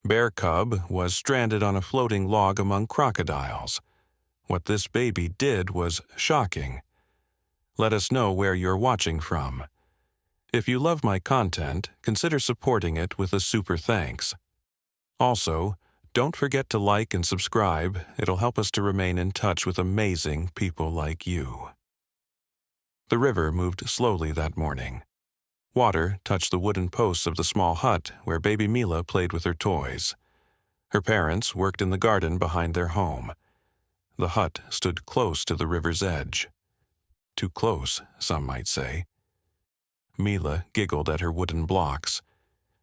Bear cub was stranded on a floating log among crocodiles. What this baby did was shocking. Let us know where you're watching from. If you love my content, consider supporting it with a super thanks. Also, don't forget to like and subscribe. It'll help us to remain in touch with amazing people like you. The river moved slowly that morning. Water touched the wooden posts of the small hut where baby Mila played with her toys. Her parents worked in the garden behind their home. The hut stood close to the river's edge. Too close, some might say. Mila giggled at her wooden blocks.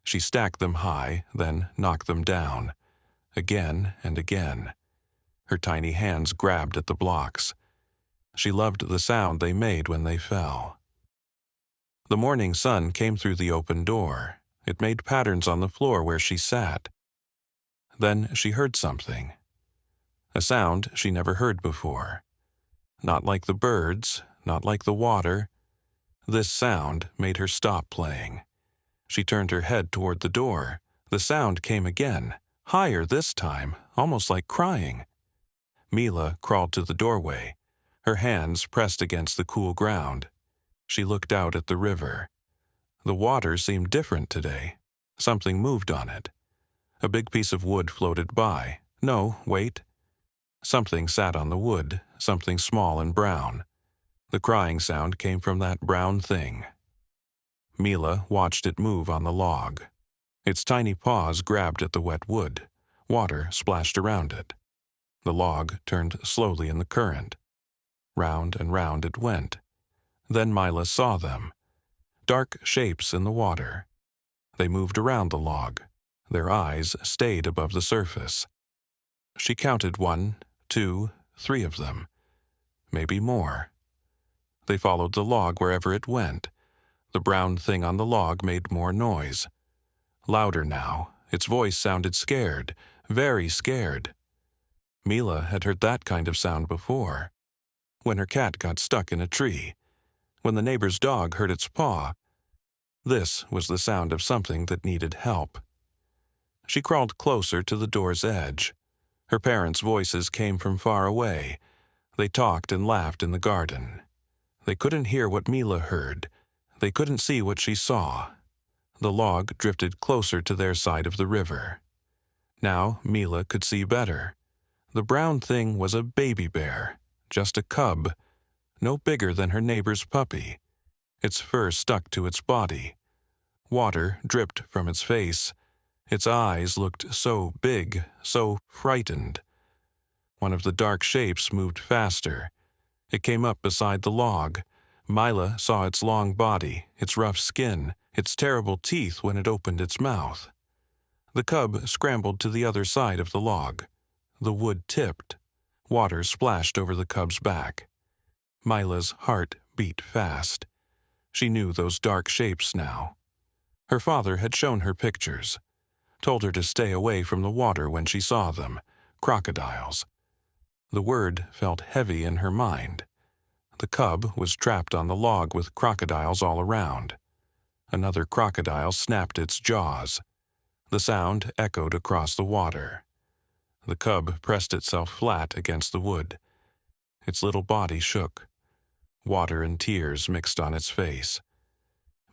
She stacked them high, then knocked them down. Again and again. Her tiny hands grabbed at the blocks. She loved the sound they made when they fell. The morning sun came through the open door. It made patterns on the floor where she sat. Then she heard something. A sound she never heard before. Not like the birds, not like the water. This sound made her stop playing. She turned her head toward the door. The sound came again, higher this time, almost like crying. Mila crawled to the doorway, her hands pressed against the cool ground. She looked out at the river. The water seemed different today. Something moved on it. A big piece of wood floated by. No, wait. Something sat on the wood, something small and brown. The crying sound came from that brown thing. Mila watched it move on the log. Its tiny paws grabbed at the wet wood. Water splashed around it. The log turned slowly in the current. Round and round it went. Then Mila saw them. Dark shapes in the water. They moved around the log. Their eyes stayed above the surface. She counted 1, 2, 3 of them. Maybe more. They followed the log wherever it went. The brown thing on the log made more noise. Louder now. Its voice sounded scared, very scared. Mila had heard that kind of sound before. When her cat got stuck in a tree. When the neighbor's dog hurt its paw. This was the sound of something that needed help. She crawled closer to the door's edge. Her parents' voices came from far away. They talked and laughed in the garden. They couldn't hear what Mila heard. They couldn't see what she saw. The log drifted closer to their side of the river. Now Mila could see better. The brown thing was a baby bear, just a cub, no bigger than her neighbor's puppy. Its fur stuck to its body. Water dripped from its face. Its eyes looked so big, so frightened. One of the dark shapes moved faster. It came up beside the log. Mila saw its long body, its rough skin, its terrible teeth when it opened its mouth. The cub scrambled to the other side of the log. The wood tipped. Water splashed over the cub's back. Mila's heart beat fast. She knew those dark shapes now. Her father had shown her pictures, told her to stay away from the water when she saw them, crocodiles. The word felt heavy in her mind. The cub was trapped on the log with crocodiles all around. Another crocodile snapped its jaws. The sound echoed across the water. The cub pressed itself flat against the wood. Its little body shook. Water and tears mixed on its face.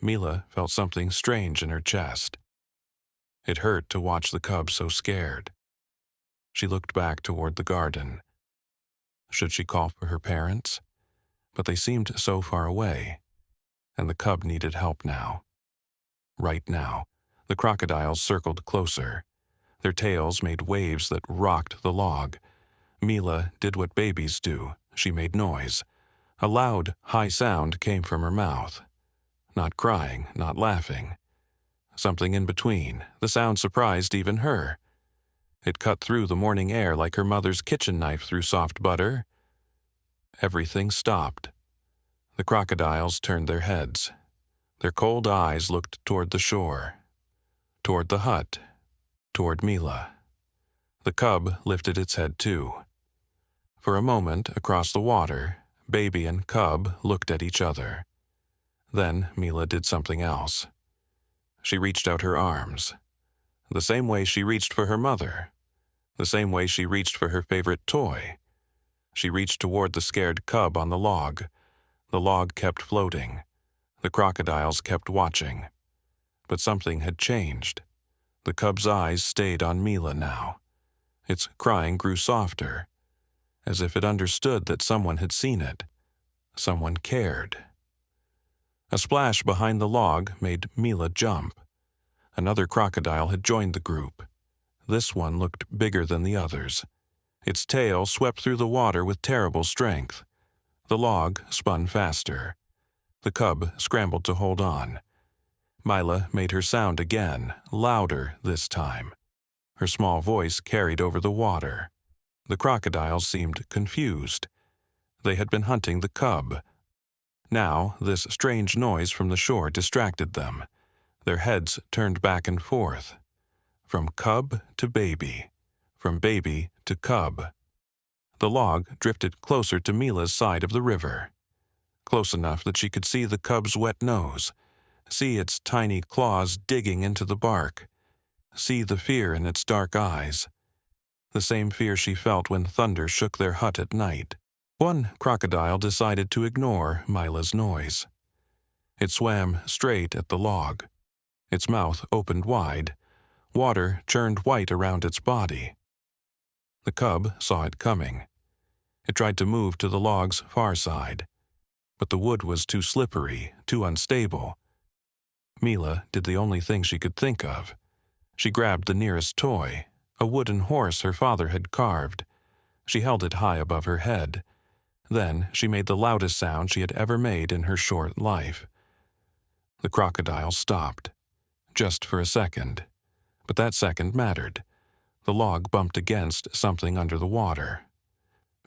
Mila felt something strange in her chest. It hurt to watch the cub so scared. She looked back toward the garden. Should she call for her parents? But they seemed so far away, and the cub needed help now. Right now, the crocodiles circled closer. Their tails made waves that rocked the log. Mila did what babies do. She made noise. A loud, high sound came from her mouth. Not crying, not laughing. Something in between. The sound surprised even her. It cut through the morning air like her mother's kitchen knife through soft butter. Everything stopped. The crocodiles turned their heads. Their cold eyes looked toward the shore, toward the hut, toward Mila. The cub lifted its head too. For a moment, across the water, baby and cub looked at each other. Then Mila did something else. She reached out her arms. The same way she reached for her mother. The same way she reached for her favorite toy. She reached toward the scared cub on the log. The log kept floating. The crocodiles kept watching. But something had changed. The cub's eyes stayed on Mila now. Its crying grew softer, as if it understood that someone had seen it. Someone cared. A splash behind the log made Mila jump. Another crocodile had joined the group. This one looked bigger than the others. Its tail swept through the water with terrible strength. The log spun faster. The cub scrambled to hold on. Mila made her sound again, louder this time. Her small voice carried over the water. The crocodiles seemed confused. They had been hunting the cub. Now, this strange noise from the shore distracted them. Their heads turned back and forth. From cub to baby. From baby to cub. The log drifted closer to Mila's side of the river. Close enough that she could see the cub's wet nose, see its tiny claws digging into the bark, see the fear in its dark eyes. The same fear she felt when thunder shook their hut at night. One crocodile decided to ignore Mila's noise. It swam straight at the log. Its mouth opened wide. Water churned white around its body. The cub saw it coming. It tried to move to the log's far side, but the wood was too slippery, too unstable. Mila did the only thing she could think of. She grabbed the nearest toy, a wooden horse her father had carved. She held it high above her head. Then she made the loudest sound she had ever made in her short life. The crocodile stopped, just for a second. But that second mattered. The log bumped against something under the water.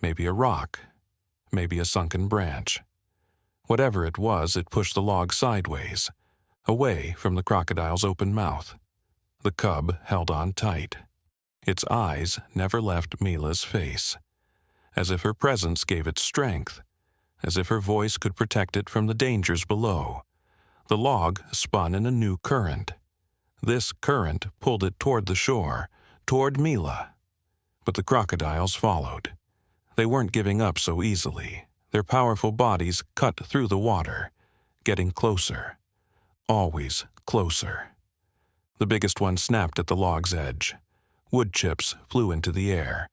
Maybe a rock. Maybe a sunken branch. Whatever it was, it pushed the log sideways, away from the crocodile's open mouth. The cub held on tight. Its eyes never left Mila's face, as if her presence gave it strength, as if her voice could protect it from the dangers below. The log spun in a new current. This current pulled it toward the shore, toward Mila. But the crocodiles followed. They weren't giving up so easily. Their powerful bodies cut through the water, getting closer. Always closer. The biggest one snapped at the log's edge. Wood chips flew into the air.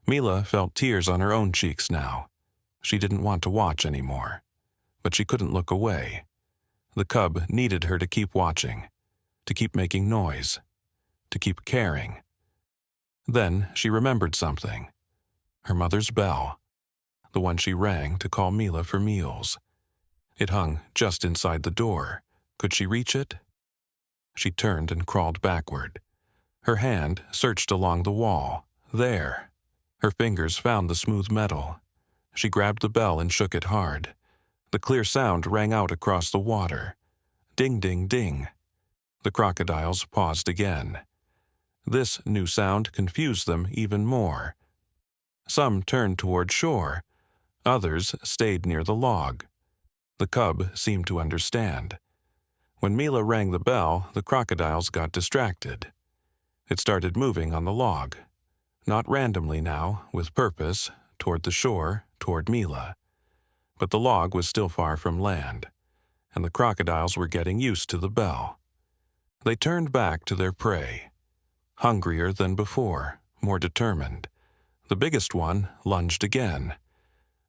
Mila felt tears on her own cheeks now. She didn't want to watch anymore. But she couldn't look away. The cub needed her to keep watching, to keep making noise, to keep caring. Then she remembered something. Her mother's bell, the one she rang to call Mila for meals. It hung just inside the door. Could she reach it? She turned and crawled backward. Her hand searched along the wall. There. Her fingers found the smooth metal. She grabbed the bell and shook it hard. The clear sound rang out across the water. Ding, ding, ding. The crocodiles paused again. This new sound confused them even more. Some turned toward shore. Others stayed near the log. The cub seemed to understand. When Mila rang the bell, the crocodiles got distracted. It started moving on the log. Not randomly now, with purpose, toward the shore, toward Mila. But the log was still far from land, and the crocodiles were getting used to the bell. They turned back to their prey. Hungrier than before, more determined. The biggest one lunged again.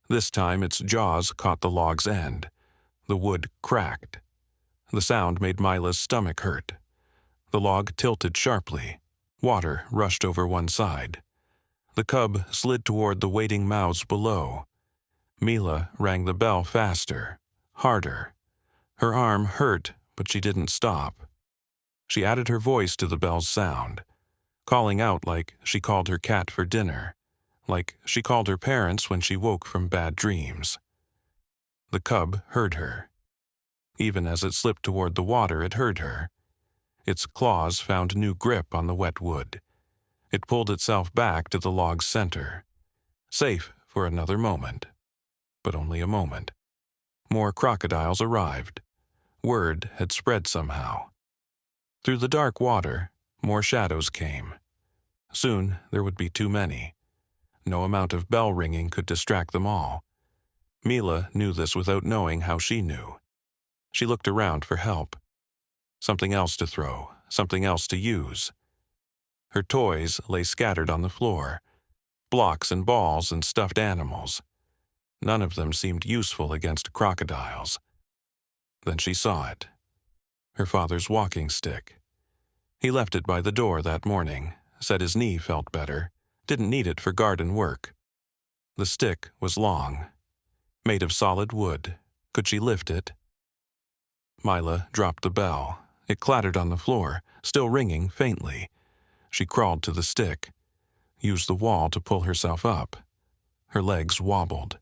This time its jaws caught the log's end. The wood cracked. The sound made Mila's stomach hurt. The log tilted sharply. Water rushed over one side. The cub slid toward the waiting mouths below. Mila rang the bell faster, harder. Her arm hurt, but she didn't stop. She added her voice to the bell's sound, calling out like she called her cat for dinner, like she called her parents when she woke from bad dreams. The cub heard her. Even as it slipped toward the water, it heard her. Its claws found new grip on the wet wood. It pulled itself back to the log's center. Safe for another moment. But only a moment. More crocodiles arrived. Word had spread somehow. Through the dark water, More shadows came. Soon there would be too many. No amount of bell ringing could distract them all. Mila knew this without knowing how she knew. She looked around for help. Something else to throw, something else to use. Her toys lay scattered on the floor, blocks and balls and stuffed animals. None of them seemed useful against crocodiles. Then she saw it. Her father's walking stick. He left it by the door that morning, said his knee felt better, didn't need it for garden work. The stick was long, made of solid wood. Could she lift it? Mila dropped the bell. It clattered on the floor, still ringing faintly. She crawled to the stick, used the wall to pull herself up. Her legs wobbled.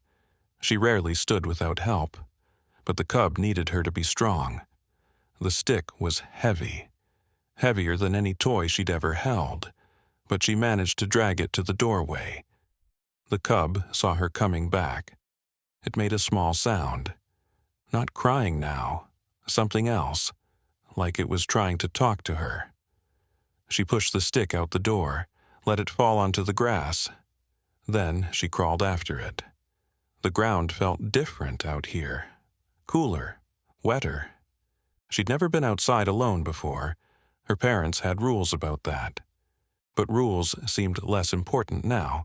She rarely stood without help, but the cub needed her to be strong. The stick was heavy, heavier than any toy she'd ever held, but she managed to drag it to the doorway. The cub saw her coming back. It made a small sound. Not crying now, something else, like it was trying to talk to her. She pushed the stick out the door, let it fall onto the grass. Then she crawled after it. The ground felt different out here, cooler, wetter. She'd never been outside alone before. Her parents had rules about that. But rules seemed less important now.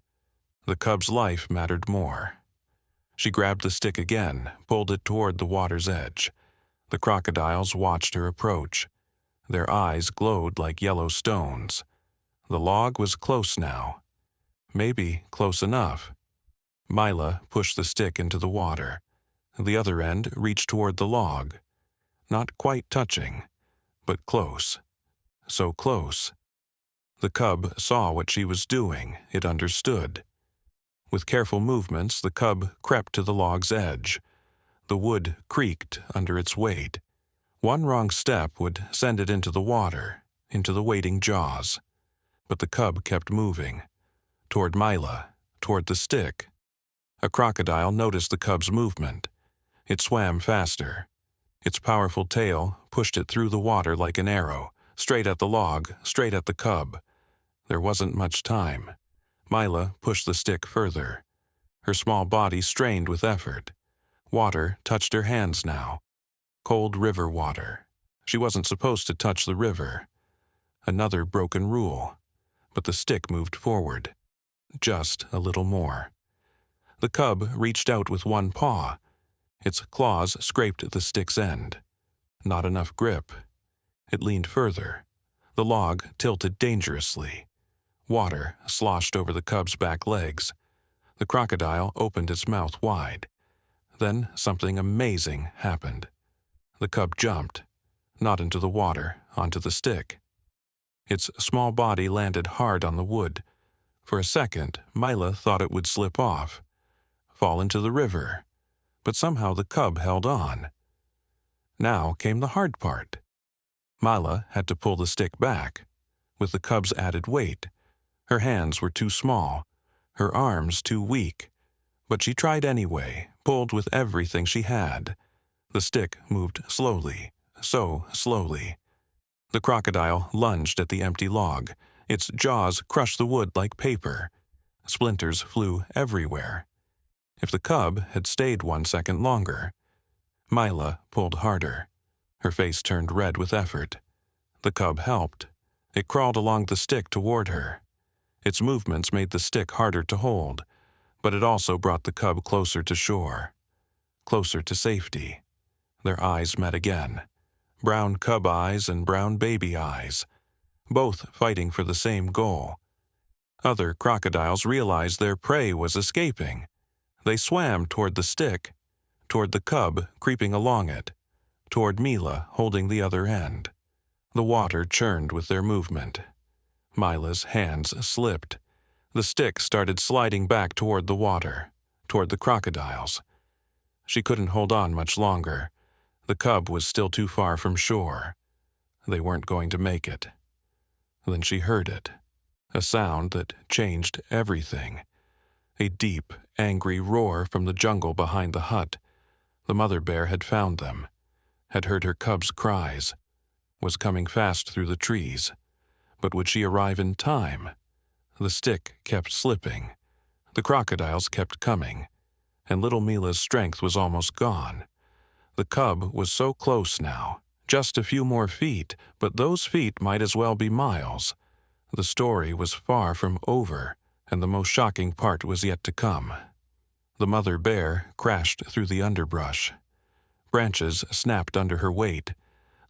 The cub's life mattered more. She grabbed the stick again, pulled it toward the water's edge. The crocodiles watched her approach. Their eyes glowed like yellow stones. The log was close now. Maybe close enough. Mila pushed the stick into the water. The other end reached toward the log. Not quite touching, but close. So close. The cub saw what she was doing. It understood. With careful movements, the cub crept to the log's edge. The wood creaked under its weight. One wrong step would send it into the water, into the waiting jaws. But the cub kept moving. Toward Mila, toward the stick. A crocodile noticed the cub's movement. It swam faster. Its powerful tail pushed it through the water like an arrow, straight at the log, straight at the cub. There wasn't much time. Mila pushed the stick further. Her small body strained with effort. Water touched her hands now. Cold river water. She wasn't supposed to touch the river. Another broken rule. But the stick moved forward. Just a little more. The cub reached out with one paw. Its claws scraped the stick's end. Not enough grip. It leaned further. The log tilted dangerously. Water sloshed over the cub's back legs. The crocodile opened its mouth wide. Then something amazing happened. The cub jumped, not into the water, onto the stick. Its small body landed hard on the wood. For a second, Mila thought it would slip off, fall into the river. But somehow the cub held on. Now came the hard part. Mila had to pull the stick back. With the cub's added weight, her hands were too small, her arms too weak. But she tried anyway, pulled with everything she had. The stick moved slowly, so slowly. The crocodile lunged at the empty log. Its jaws crushed the wood like paper. Splinters flew everywhere. If the cub had stayed 1 second longer. Mila pulled harder. Her face turned red with effort. The cub helped. It crawled along the stick toward her. Its movements made the stick harder to hold, but it also brought the cub closer to shore, closer to safety. Their eyes met again. Brown cub eyes and brown baby eyes, both fighting for the same goal. Other crocodiles realized their prey was escaping. They swam toward the stick, toward the cub creeping along it, toward Mila holding the other end. The water churned with their movement. Mila's hands slipped. The stick started sliding back toward the water, toward the crocodiles. She couldn't hold on much longer. The cub was still too far from shore. They weren't going to make it. Then she heard it, a sound that changed everything. A deep, angry roar from the jungle behind the hut. The mother bear had found them, had heard her cub's cries, was coming fast through the trees. But would she arrive in time? The stick kept slipping. The crocodiles kept coming, and little Mila's strength was almost gone. The cub was so close now, just a few more feet, but those feet might as well be miles. The story was far from over, and the most shocking part was yet to come. The mother bear crashed through the underbrush. Branches snapped under her weight,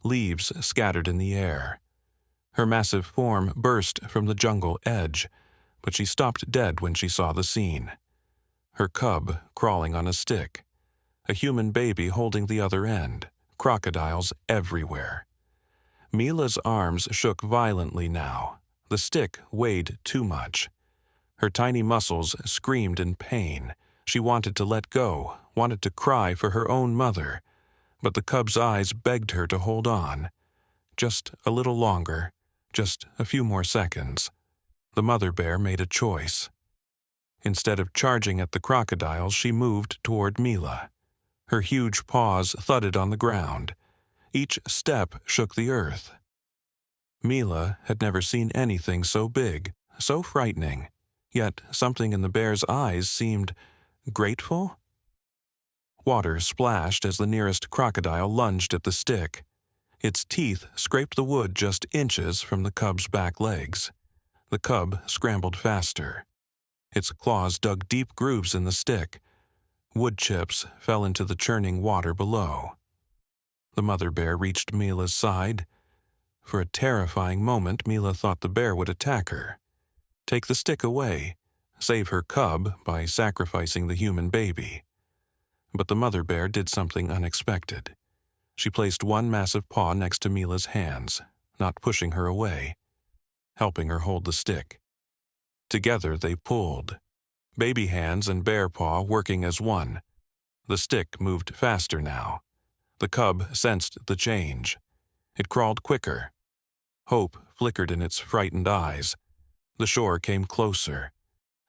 leaves scattered in the air. Her massive form burst from the jungle edge, but she stopped dead when she saw the scene. Her cub crawling on a stick, a human baby holding the other end, crocodiles everywhere. Mila's arms shook violently now. The stick weighed too much. Her tiny muscles screamed in pain. She wanted to let go, wanted to cry for her own mother, but the cub's eyes begged her to hold on. Just a little longer, just a few more seconds. The mother bear made a choice. Instead of charging at the crocodiles, she moved toward Mila. Her huge paws thudded on the ground. Each step shook the earth. Mila had never seen anything so big, so frightening, yet something in the bear's eyes seemed grateful. Water splashed as the nearest crocodile lunged at the stick. Its teeth scraped the wood just inches from the cub's back legs. The cub scrambled faster. Its claws dug deep grooves in the stick. Wood chips fell into the churning water below. The mother bear reached Mila's side. For a terrifying moment, Mila thought the bear would attack her. Take the stick away, save her cub by sacrificing the human baby. But the mother bear did something unexpected. She placed one massive paw next to Mila's hands, not pushing her away, helping her hold the stick. Together they pulled, baby hands and bear paw working as one. The stick moved faster now. The cub sensed the change. It crawled quicker. Hope flickered in its frightened eyes. The shore came closer.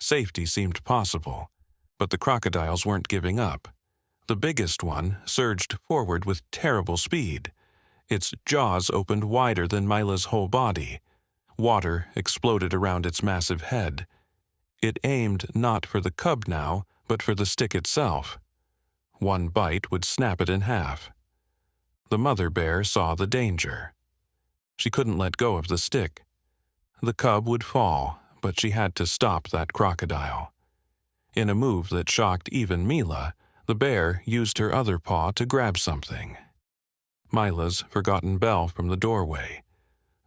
Safety seemed possible, but the crocodiles weren't giving up. The biggest one surged forward with terrible speed. Its jaws opened wider than Mila's whole body. Water exploded around its massive head. It aimed not for the cub now, but for the stick itself. One bite would snap it in half. The mother bear saw the danger. She couldn't let go of the stick. The cub would fall, but she had to stop that crocodile. In a move that shocked even Mila, the bear used her other paw to grab something. Mila's forgotten bell from the doorway.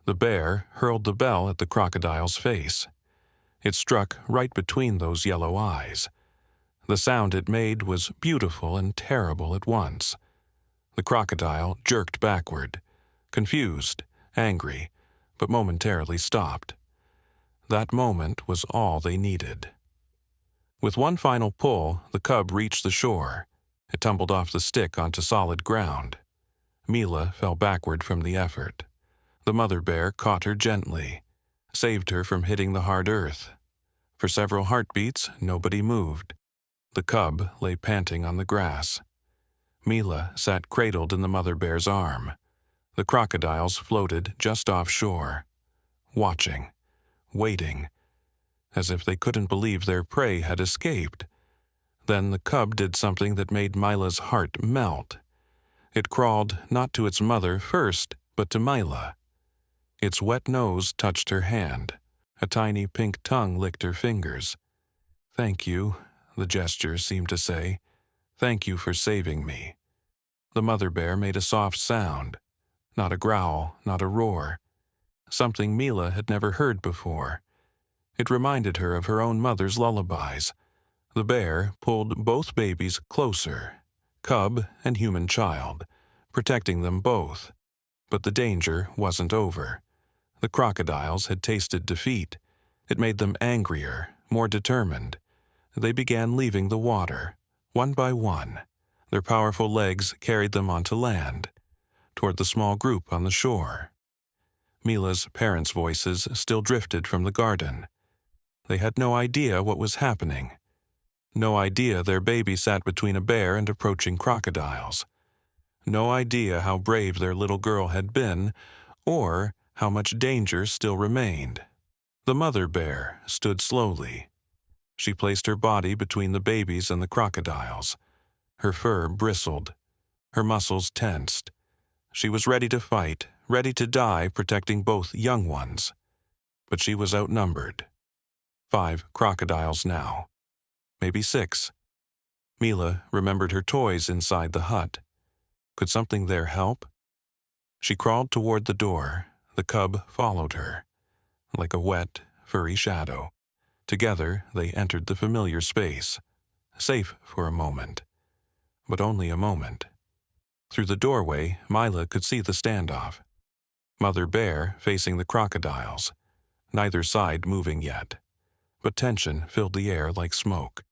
The bear hurled the bell at the crocodile's face. It struck right between those yellow eyes. The sound it made was beautiful and terrible at once. The crocodile jerked backward, confused, angry, but momentarily stopped. That moment was all they needed. With one final pull, the cub reached the shore. It tumbled off the stick onto solid ground. Mila fell backward from the effort. The mother bear caught her gently, saved her from hitting the hard earth. For several heartbeats, nobody moved. The cub lay panting on the grass. Mila sat cradled in the mother bear's arm. The crocodiles floated just offshore, watching, waiting, as if they couldn't believe their prey had escaped. Then the cub did something that made Mila's heart melt. It crawled not to its mother first, but to Mila. Its wet nose touched her hand. A tiny pink tongue licked her fingers. "Thank you," the gesture seemed to say. "Thank you for saving me." The mother bear made a soft sound. Not a growl, not a roar. Something Mila had never heard before. It reminded her of her own mother's lullabies. The bear pulled both babies closer, cub and human child, protecting them both. But the danger wasn't over. The crocodiles had tasted defeat. It made them angrier, more determined. They began leaving the water, one by one. Their powerful legs carried them onto land, toward the small group on the shore. Mila's parents' voices still drifted from the garden. They had no idea what was happening. No idea their baby sat between a bear and approaching crocodiles. No idea how brave their little girl had been, or how much danger still remained. The mother bear stood slowly. She placed her body between the babies and the crocodiles. Her fur bristled. Her muscles tensed. She was ready to fight, ready to die protecting both young ones. But she was outnumbered. 5 crocodiles now. Maybe 6. Mila remembered her toys inside the hut. Could something there help? She crawled toward the door. The cub followed her, like a wet, furry shadow. Together, they entered the familiar space, safe for a moment. But only a moment. Through the doorway, Mila could see the standoff. Mother Bear facing the crocodiles, neither side moving yet. But tension filled the air like smoke.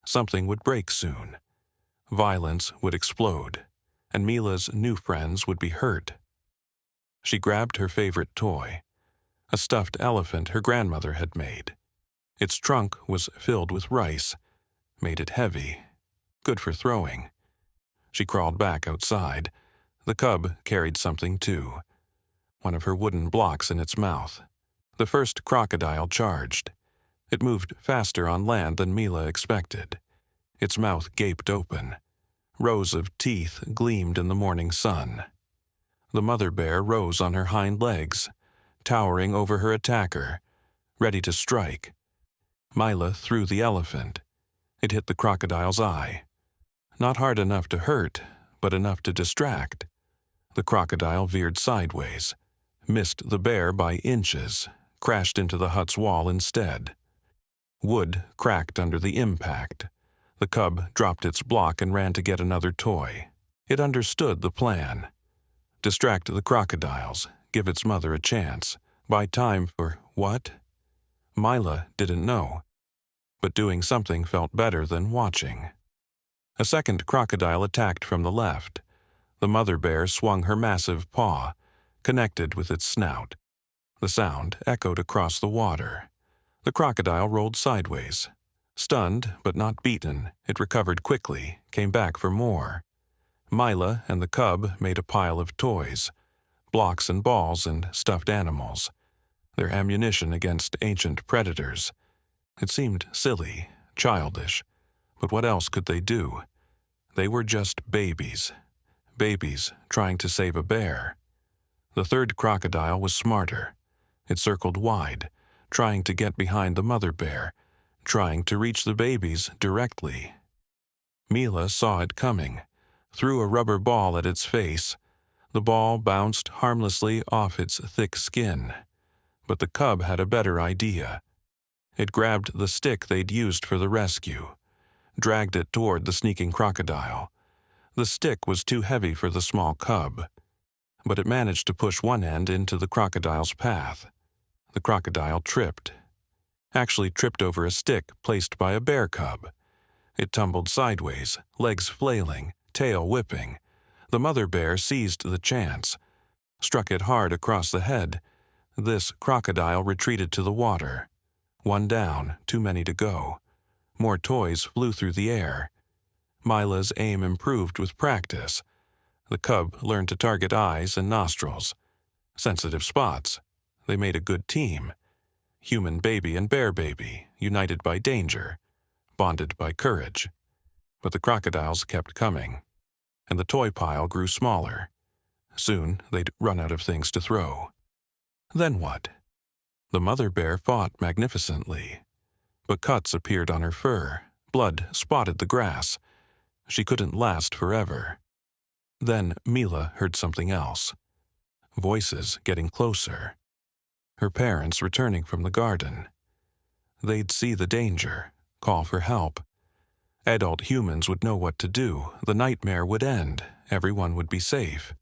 Something would break soon. Violence would explode, and Mila's new friends would be hurt. She grabbed her favorite toy, a stuffed elephant her grandmother had made. Its trunk was filled with rice, made it heavy, good for throwing. She crawled back outside. The cub carried something too, one of her wooden blocks in its mouth. The first crocodile charged. It moved faster on land than Mila expected. Its mouth gaped open. Rows of teeth gleamed in the morning sun. The mother bear rose on her hind legs, towering over her attacker, ready to strike. Mila threw the elephant. It hit the crocodile's eye. Not hard enough to hurt, but enough to distract. The crocodile veered sideways, missed the bear by inches, crashed into the hut's wall instead. Wood cracked under the impact. The cub dropped its block and ran to get another toy. It understood the plan. Distract the crocodiles, give its mother a chance, buy time for what? Mila didn't know. But doing something felt better than watching. A second crocodile attacked from the left. The mother bear swung her massive paw, connected with its snout. The sound echoed across the water. The crocodile rolled sideways. Stunned, but not beaten, it recovered quickly, came back for more. Mila and the cub made a pile of toys, blocks and balls and stuffed animals, their ammunition against ancient predators. It seemed silly, childish, but what else could they do? They were just babies. Babies trying to save a bear. The third crocodile was smarter. It circled wide, trying to get behind the mother bear, trying to reach the babies directly. Mila saw it coming, threw a rubber ball at its face. The ball bounced harmlessly off its thick skin. But the cub had a better idea. It grabbed the stick they'd used for the rescue, dragged it toward the sneaking crocodile. The stick was too heavy for the small cub, but it managed to push one end into the crocodile's path. The crocodile tripped. Actually tripped over a stick placed by a bear cub. It tumbled sideways, legs flailing, tail whipping. The mother bear seized the chance, struck it hard across the head. This crocodile retreated to the water. One down, too many to go. More toys flew through the air. Mila's aim improved with practice. The cub learned to target eyes and nostrils. Sensitive spots. They made a good team. Human baby and bear baby, united by danger, bonded by courage. But the crocodiles kept coming, and the toy pile grew smaller. Soon they'd run out of things to throw. Then what? The mother bear fought magnificently, but cuts appeared on her fur, blood spotted the grass. She couldn't last forever. Then Mila heard something else. Voices getting closer. Her parents returning from the garden. They'd see the danger, call for help. Adult humans would know what to do. The nightmare would end. Everyone would be safe.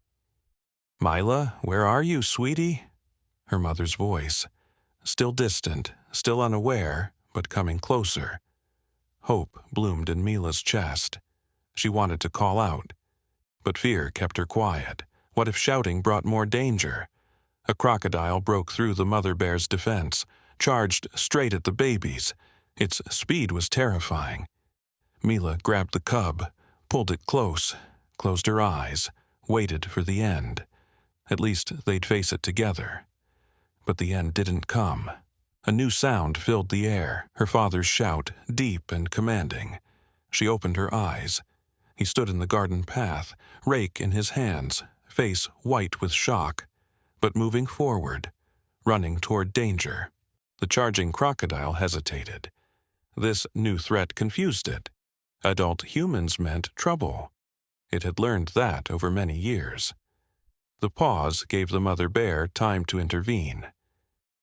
"Mila, where are you, sweetie?" Her mother's voice. Still distant, still unaware, but coming closer. Hope bloomed in Mila's chest. She wanted to call out, but fear kept her quiet. What if shouting brought more danger? A crocodile broke through the mother bear's defense, charged straight at the babies. Its speed was terrifying. Mila grabbed the cub, pulled it close, closed her eyes, waited for the end. At least they'd face it together. But the end didn't come. A new sound filled the air, her father's shout, deep and commanding. She opened her eyes. He stood in the garden path, rake in his hands, face white with shock, but moving forward, running toward danger. The charging crocodile hesitated. This new threat confused it. Adult humans meant trouble. It had learned that over many years. The pause gave the mother bear time to intervene.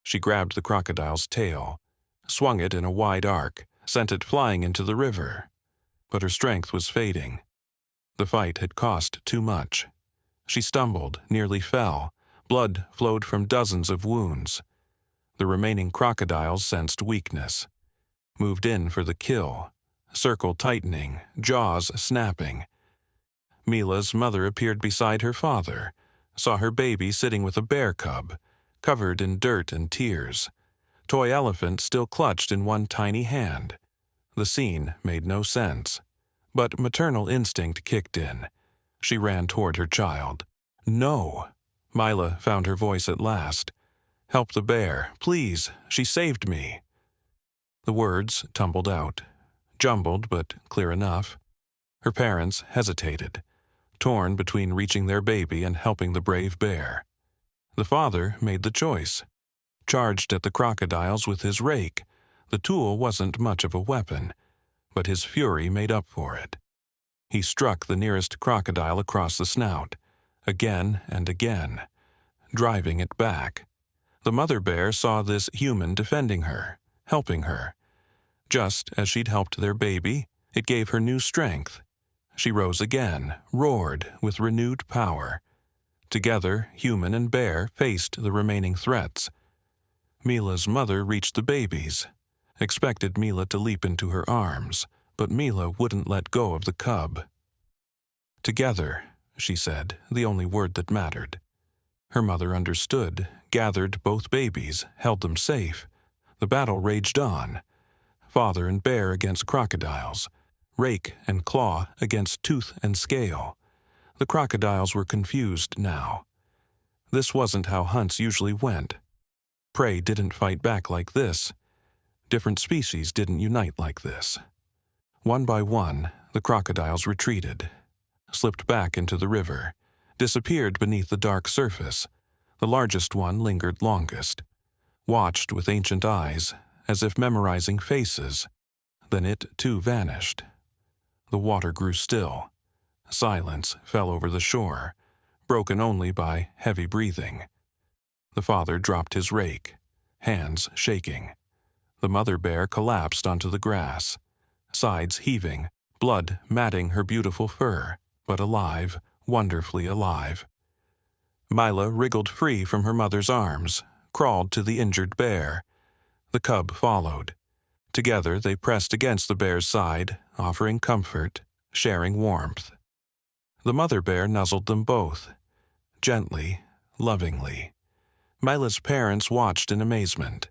She grabbed the crocodile's tail, swung it in a wide arc, sent it flying into the river. But her strength was fading. The fight had cost too much. She stumbled, nearly fell. Blood flowed from dozens of wounds. The remaining crocodiles sensed weakness, moved in for the kill, circle tightening, jaws snapping. Mila's mother appeared beside her father, saw her baby sitting with a bear cub, covered in dirt and tears. Toy elephant still clutched in one tiny hand. The scene made no sense, but maternal instinct kicked in. She ran toward her child. "No!" Mila found her voice at last. "Help the bear, please. She saved me." The words tumbled out, jumbled but clear enough. Her parents hesitated, torn between reaching their baby and helping the brave bear. The father made the choice, charged at the crocodiles with his rake. The tool wasn't much of a weapon, but his fury made up for it. He struck the nearest crocodile across the snout, again and again, driving it back. The mother bear saw this human defending her, helping her. Just as she'd helped their baby, it gave her new strength. She rose again, roared with renewed power. Together, human and bear faced the remaining threats. Mila's mother reached the babies, expected Mila to leap into her arms, but Mila wouldn't let go of the cub. "Together," she said, the only word that mattered. Her mother understood, gathered both babies, held them safe. The battle raged on. Father and bear against crocodiles, rake and claw against tooth and scale. The crocodiles were confused now. This wasn't how hunts usually went. Prey didn't fight back like this. Different species didn't unite like this. One by one, the crocodiles retreated, slipped back into the river, disappeared beneath the dark surface. The largest one lingered longest, watched with ancient eyes, as if memorizing faces. Then it, too, vanished. The water grew still. Silence fell over the shore, broken only by heavy breathing. The father dropped his rake, hands shaking. The mother bear collapsed onto the grass, sides heaving, blood matting her beautiful fur, but alive, wonderfully alive. Mila wriggled free from her mother's arms, crawled to the injured bear. The cub followed. Together they pressed against the bear's side, offering comfort, sharing warmth. The mother bear nuzzled them both, gently, lovingly. Mila's parents watched in amazement.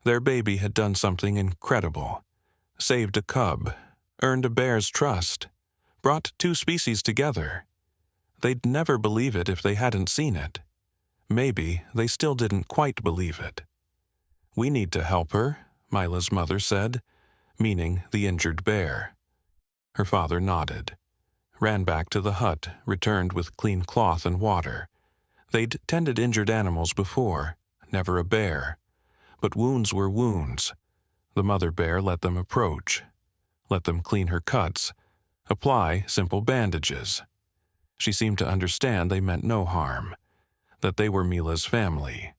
Their baby had done something incredible. Saved a cub, earned a bear's trust, brought two species together. They'd never believe it if they hadn't seen it. Maybe they still didn't quite believe it. "We need to help her," Mila's mother said, meaning the injured bear. Her father nodded, ran back to the hut, returned with clean cloth and water. They'd tended injured animals before, never a bear. But wounds were wounds. The mother bear let them approach, let them clean her cuts, apply simple bandages. She seemed to understand they meant no harm, that they were Mila's family.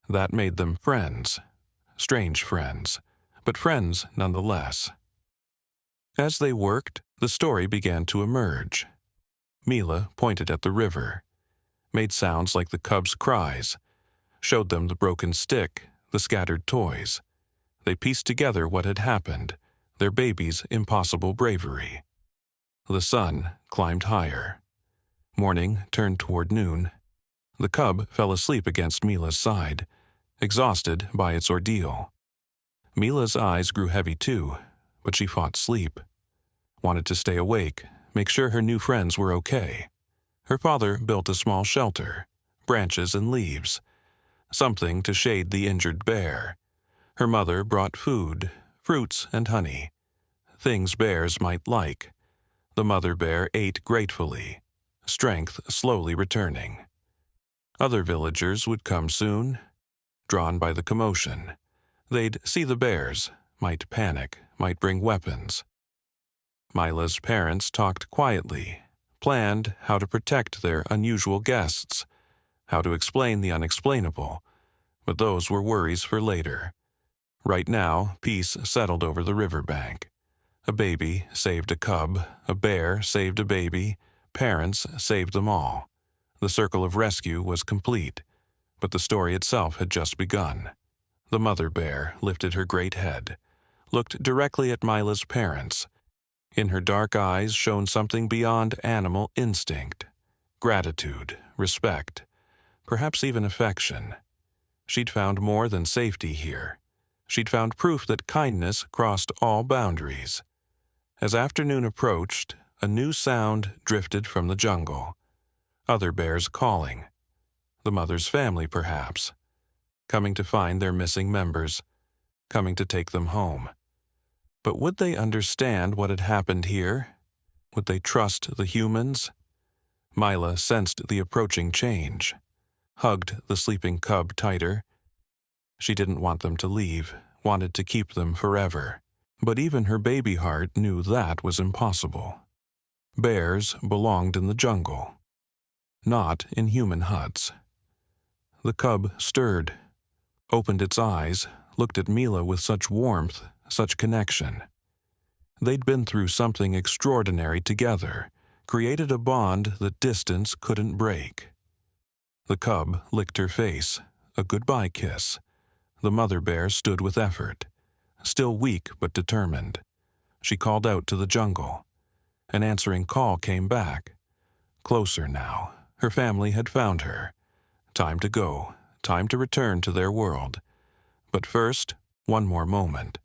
That made them friends, strange friends, but friends nonetheless. As they worked, the story began to emerge. Mila pointed at the river, made sounds like the cub's cries, showed them the broken stick, the scattered toys. They pieced together what had happened, their baby's impossible bravery. The sun climbed higher. Morning turned toward noon. The cub fell asleep against Mila's side, exhausted by its ordeal. Mila's eyes grew heavy too, but she fought sleep. Wanted to stay awake, make sure her new friends were okay. Her father built a small shelter, branches and leaves, something to shade the injured bear. Her mother brought food, fruits and honey, things bears might like. The mother bear ate gratefully, strength slowly returning. Other villagers would come soon, drawn by the commotion. They'd see the bears, might panic, might bring weapons. Mila's parents talked quietly, planned how to protect their unusual guests, how to explain the unexplainable, but those were worries for later. Right now, peace settled over the riverbank. A baby saved a cub, a bear saved a baby, parents saved them all. The circle of rescue was complete, but the story itself had just begun. The mother bear lifted her great head, looked directly at Mila's parents. In her dark eyes shone something beyond animal instinct, gratitude, respect, perhaps even affection. She'd found more than safety here. She'd found proof that kindness crossed all boundaries. As afternoon approached, a new sound drifted from the jungle. Other bears calling. The mother's family, perhaps. Coming to find their missing members. Coming to take them home. But would they understand what had happened here? Would they trust the humans? Mila sensed the approaching change. Hugged the sleeping cub tighter. She didn't want them to leave, wanted to keep them forever. But even her baby heart knew that was impossible. Bears belonged in the jungle, not in human huts. The cub stirred, opened its eyes, looked at Mila with such warmth, such connection. They'd been through something extraordinary together, created a bond that distance couldn't break. The cub licked her face, a goodbye kiss. The mother bear stood with effort, still weak but determined. She called out to the jungle. An answering call came back. Closer now. Her family had found her. Time to go. Time to return to their world. But first, one more moment.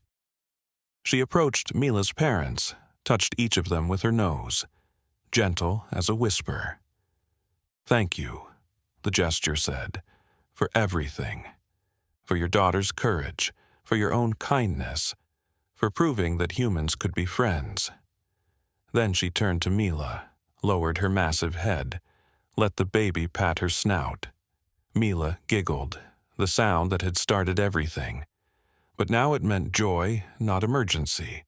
She approached Mila's parents, touched each of them with her nose, gentle as a whisper. "Thank you," the gesture said, "for everything. For your daughter's courage, for your own kindness, for proving that humans could be friends." Then she turned to Mila, lowered her massive head, let the baby pat her snout. Mila giggled, the sound that had started everything. But now it meant joy, not emergency.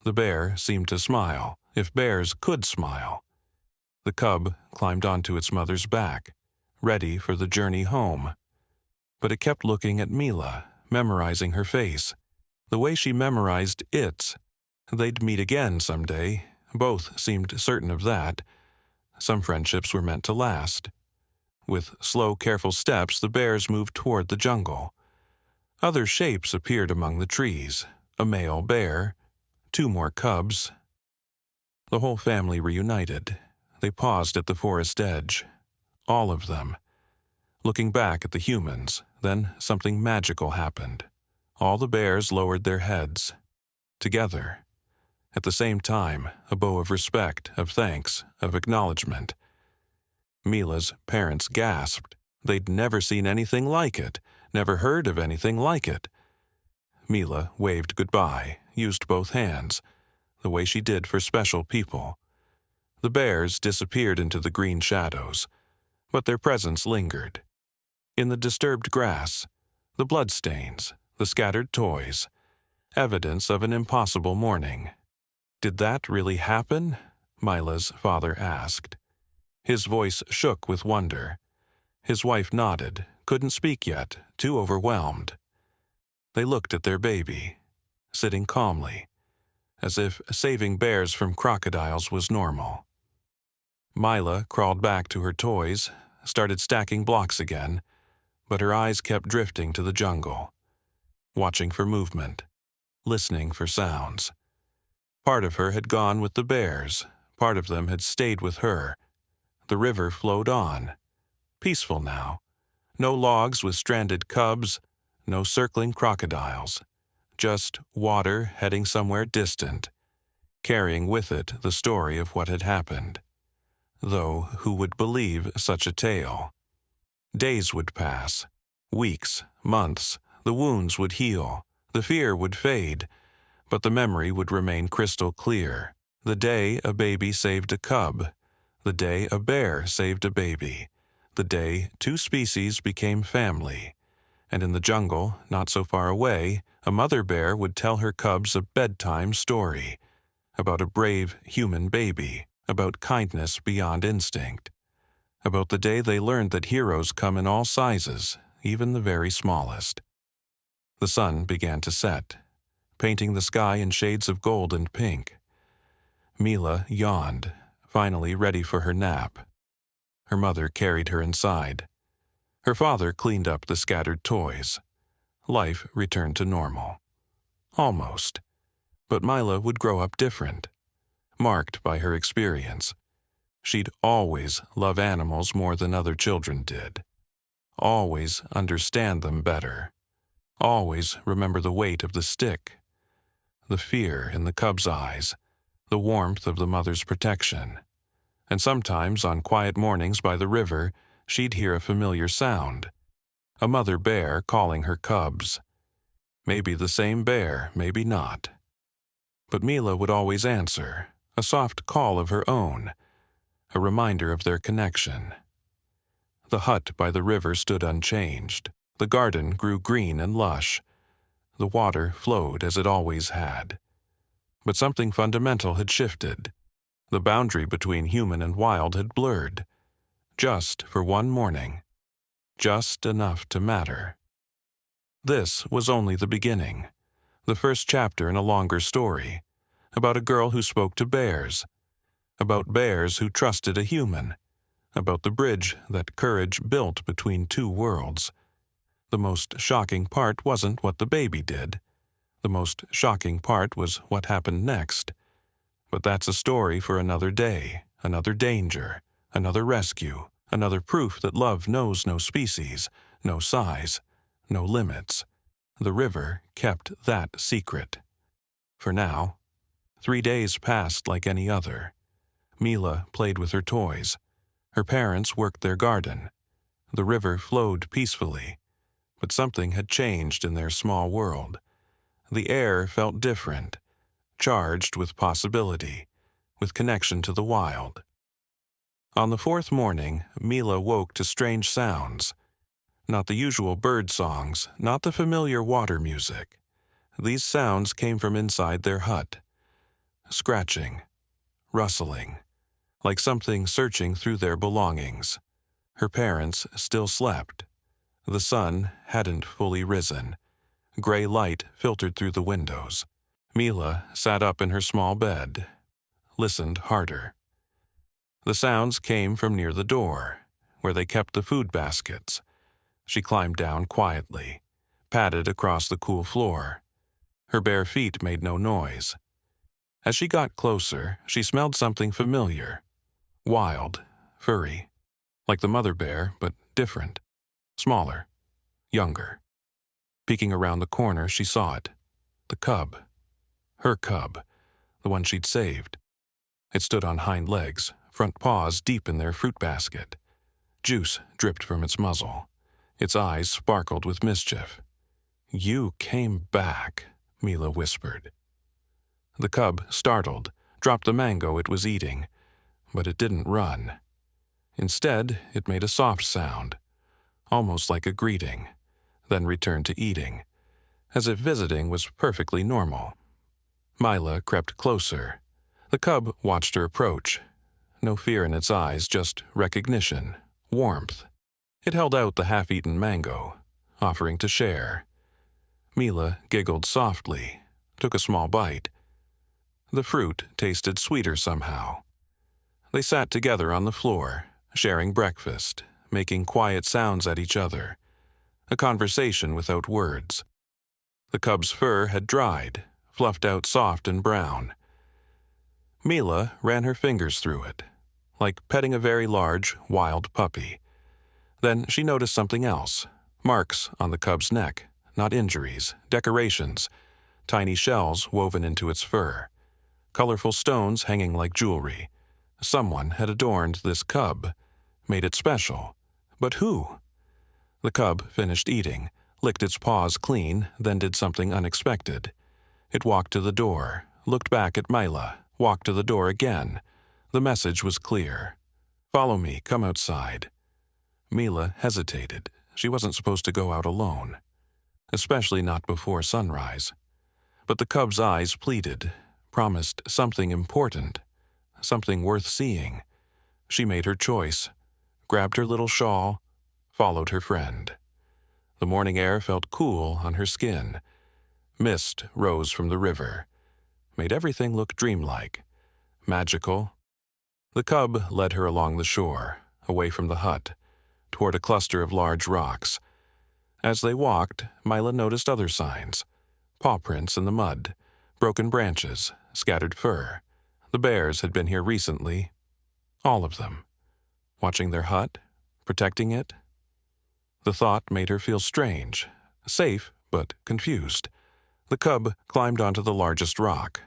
The bear seemed to smile, if bears could smile. The cub climbed onto its mother's back, ready for the journey home. But it kept looking at Mila, memorizing her face, the way she memorized its. They'd meet again someday. Both seemed certain of that. Some friendships were meant to last. With slow, careful steps, the bears moved toward the jungle. Other shapes appeared among the trees. A male bear, 2 more cubs. The whole family reunited. They paused at the forest edge. All of them. Looking back at the humans, then something magical happened. All the bears lowered their heads. Together. At the same time, a bow of respect, of thanks, of acknowledgement. Mila's parents gasped. They'd never seen anything like it, never heard of anything like it. Mila waved goodbye, used both hands, the way she did for special people. The bears disappeared into the green shadows, but their presence lingered. In the disturbed grass, the bloodstains, the scattered toys, evidence of an impossible morning. "Did that really happen?" Mila's father asked. His voice shook with wonder. His wife nodded, couldn't speak yet, too overwhelmed. They looked at their baby, sitting calmly, as if saving bears from crocodiles was normal. Mila crawled back to her toys, started stacking blocks again, but her eyes kept drifting to the jungle, watching for movement, listening for sounds. Part of her had gone with the bears, part of them had stayed with her. The river flowed on, peaceful now. No logs with stranded cubs, no circling crocodiles. Just water heading somewhere distant, carrying with it the story of what had happened. Though who would believe such a tale? Days would pass. Weeks, months, the wounds would heal, the fear would fade, but the memory would remain crystal clear. The day a baby saved a cub. The day a bear saved a baby. The day two species became family. And in the jungle, not so far away, a mother bear would tell her cubs a bedtime story about a brave human baby, about kindness beyond instinct, about the day they learned that heroes come in all sizes, even the very smallest. The sun began to set, painting the sky in shades of gold and pink. Mila yawned, finally ready for her nap. Her mother carried her inside. Her father cleaned up the scattered toys. Life returned to normal. Almost. But Mila would grow up different, marked by her experience. She'd always love animals more than other children did. Always understand them better. Always remember the weight of the stick, the fear in the cub's eyes, the warmth of the mother's protection. And sometimes, on quiet mornings by the river, she'd hear a familiar sound. A mother bear calling her cubs. Maybe the same bear, maybe not. But Mila would always answer, a soft call of her own, a reminder of their connection. The hut by the river stood unchanged. The garden grew green and lush. The water flowed as it always had. But something fundamental had shifted. The boundary between human and wild had blurred. Just for one morning. Just enough to matter. This was only the beginning. The first chapter in a longer story. About a girl who spoke to bears. About bears who trusted a human. About the bridge that courage built between two worlds. The most shocking part wasn't what the baby did. The most shocking part was what happened next. But that's a story for another day, another danger, another rescue, another proof that love knows no species, no size, no limits. The river kept that secret. For now. 3 days passed like any other. Mila played with her toys. Her parents worked their garden. The river flowed peacefully. But something had changed in their small world. The air felt different, charged with possibility, with connection to the wild. On the 4th morning, Mila woke to strange sounds. Not the usual bird songs, not the familiar water music. These sounds came from inside their hut. Scratching, rustling, like something searching through their belongings. Her parents still slept. The sun hadn't fully risen. Gray light filtered through the windows. Mila sat up in her small bed, listened harder. The sounds came from near the door, where they kept the food baskets. She climbed down quietly, padded across the cool floor. Her bare feet made no noise. As she got closer, she smelled something familiar. Wild, furry, like the mother bear, but different. Smaller, younger. Peeking around the corner, she saw it. The cub. Her cub. The one she'd saved. It stood on hind legs, front paws deep in their fruit basket. Juice dripped from its muzzle. Its eyes sparkled with mischief. "You came back," Mila whispered. The cub, startled, dropped the mango it was eating, but it didn't run. Instead, it made a soft sound, almost like a greeting, then returned to eating, as if visiting was perfectly normal. Mila crept closer. The cub watched her approach. No fear in its eyes, just recognition, warmth. It held out the half-eaten mango, offering to share. Mila giggled softly, took a small bite. The fruit tasted sweeter somehow. They sat together on the floor, sharing breakfast, making quiet sounds at each other. A conversation without words. The cub's fur had dried, fluffed out soft and brown. Mila ran her fingers through it, like petting a very large, wild puppy. Then she noticed something else. Marks on the cub's neck, not injuries, decorations, tiny shells woven into its fur, colorful stones hanging like jewelry. Someone had adorned this cub, made it special. But who? The cub finished eating, licked its paws clean, then did something unexpected. It walked to the door, looked back at Mila, walked to the door again. The message was clear. "Follow me, come outside." Mila hesitated. She wasn't supposed to go out alone, especially not before sunrise. But the cub's eyes pleaded, promised something important, something worth seeing. She made her choice, grabbed her little shawl, followed her friend. The morning air felt cool on her skin. Mist rose from the river, made everything look dreamlike, magical. The cub led her along the shore, away from the hut, toward a cluster of large rocks. As they walked, Mila noticed other signs: paw prints in the mud, broken branches, scattered fur. The bears had been here recently. All of them. Watching their hut, protecting it. The thought made her feel strange, safe but confused. The cub climbed onto the largest rock.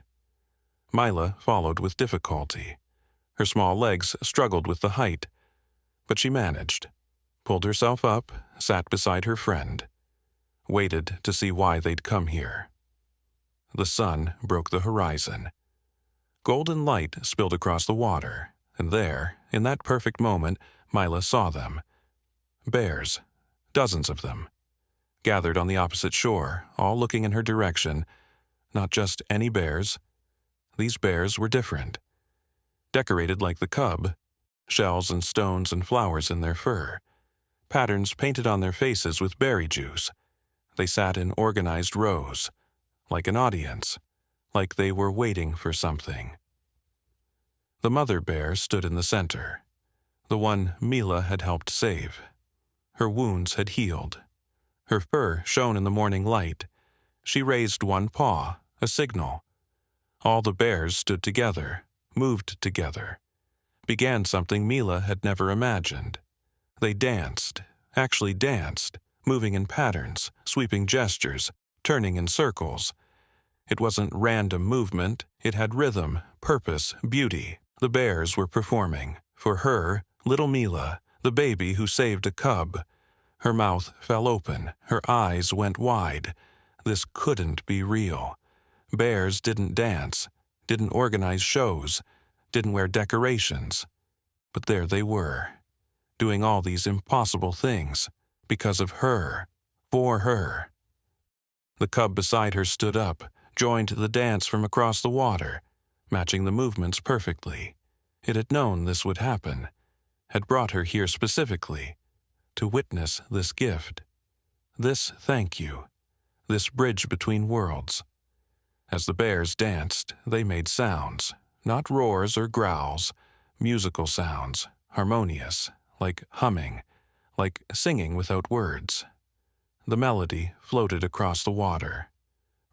Mila followed with difficulty. Her small legs struggled with the height, but she managed, pulled herself up, sat beside her friend, waited to see why they'd come here. The sun broke the horizon. Golden light spilled across the water, and there, in that perfect moment, Mila saw them. Bears, dozens of them, gathered on the opposite shore, all looking in her direction. Not just any bears. These bears were different. Decorated like the cub, shells and stones and flowers in their fur, patterns painted on their faces with berry juice. They sat in organized rows, like an audience, like they were waiting for something. The mother bear stood in the center, the one Mila had helped save. Her wounds had healed. Her fur shone in the morning light. She raised one paw, a signal. All the bears stood together, moved together, began something Mila had never imagined. They danced, actually danced, moving in patterns, sweeping gestures, turning in circles. It wasn't random movement, it had rhythm, purpose, beauty. The bears were performing. For her, little Mila, the baby who saved a cub. Her mouth fell open, her eyes went wide. This couldn't be real. Bears didn't dance, didn't organize shows, didn't wear decorations. But there they were, doing all these impossible things, because of her, for her. The cub beside her stood up, joined the dance from across the water, matching the movements perfectly. It had known this would happen, had brought her here specifically, to witness this gift, this thank you, this bridge between worlds. As the bears danced, they made sounds, not roars or growls, musical sounds, harmonious, like humming, like singing without words. The melody floated across the water,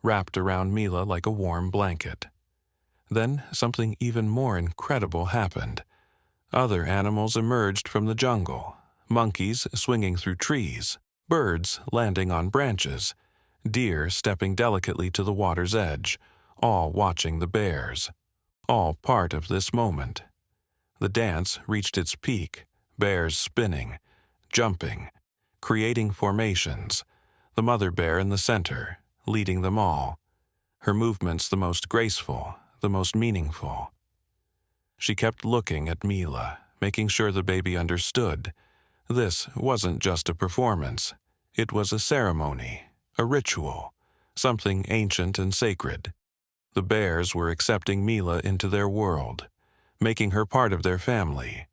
wrapped around Mila like a warm blanket. Then something even more incredible happened. Other animals emerged from the jungle, monkeys swinging through trees, birds landing on branches, deer stepping delicately to the water's edge, all watching the bears, all part of this moment. The dance reached its peak, bears spinning, jumping, creating formations, the mother bear in the center, leading them all, her movements the most graceful, the most meaningful. She kept looking at Mila, making sure the baby understood. This wasn't just a performance. It was a ceremony, a ritual, something ancient and sacred. The bears were accepting Mila into their world, making her part of their family,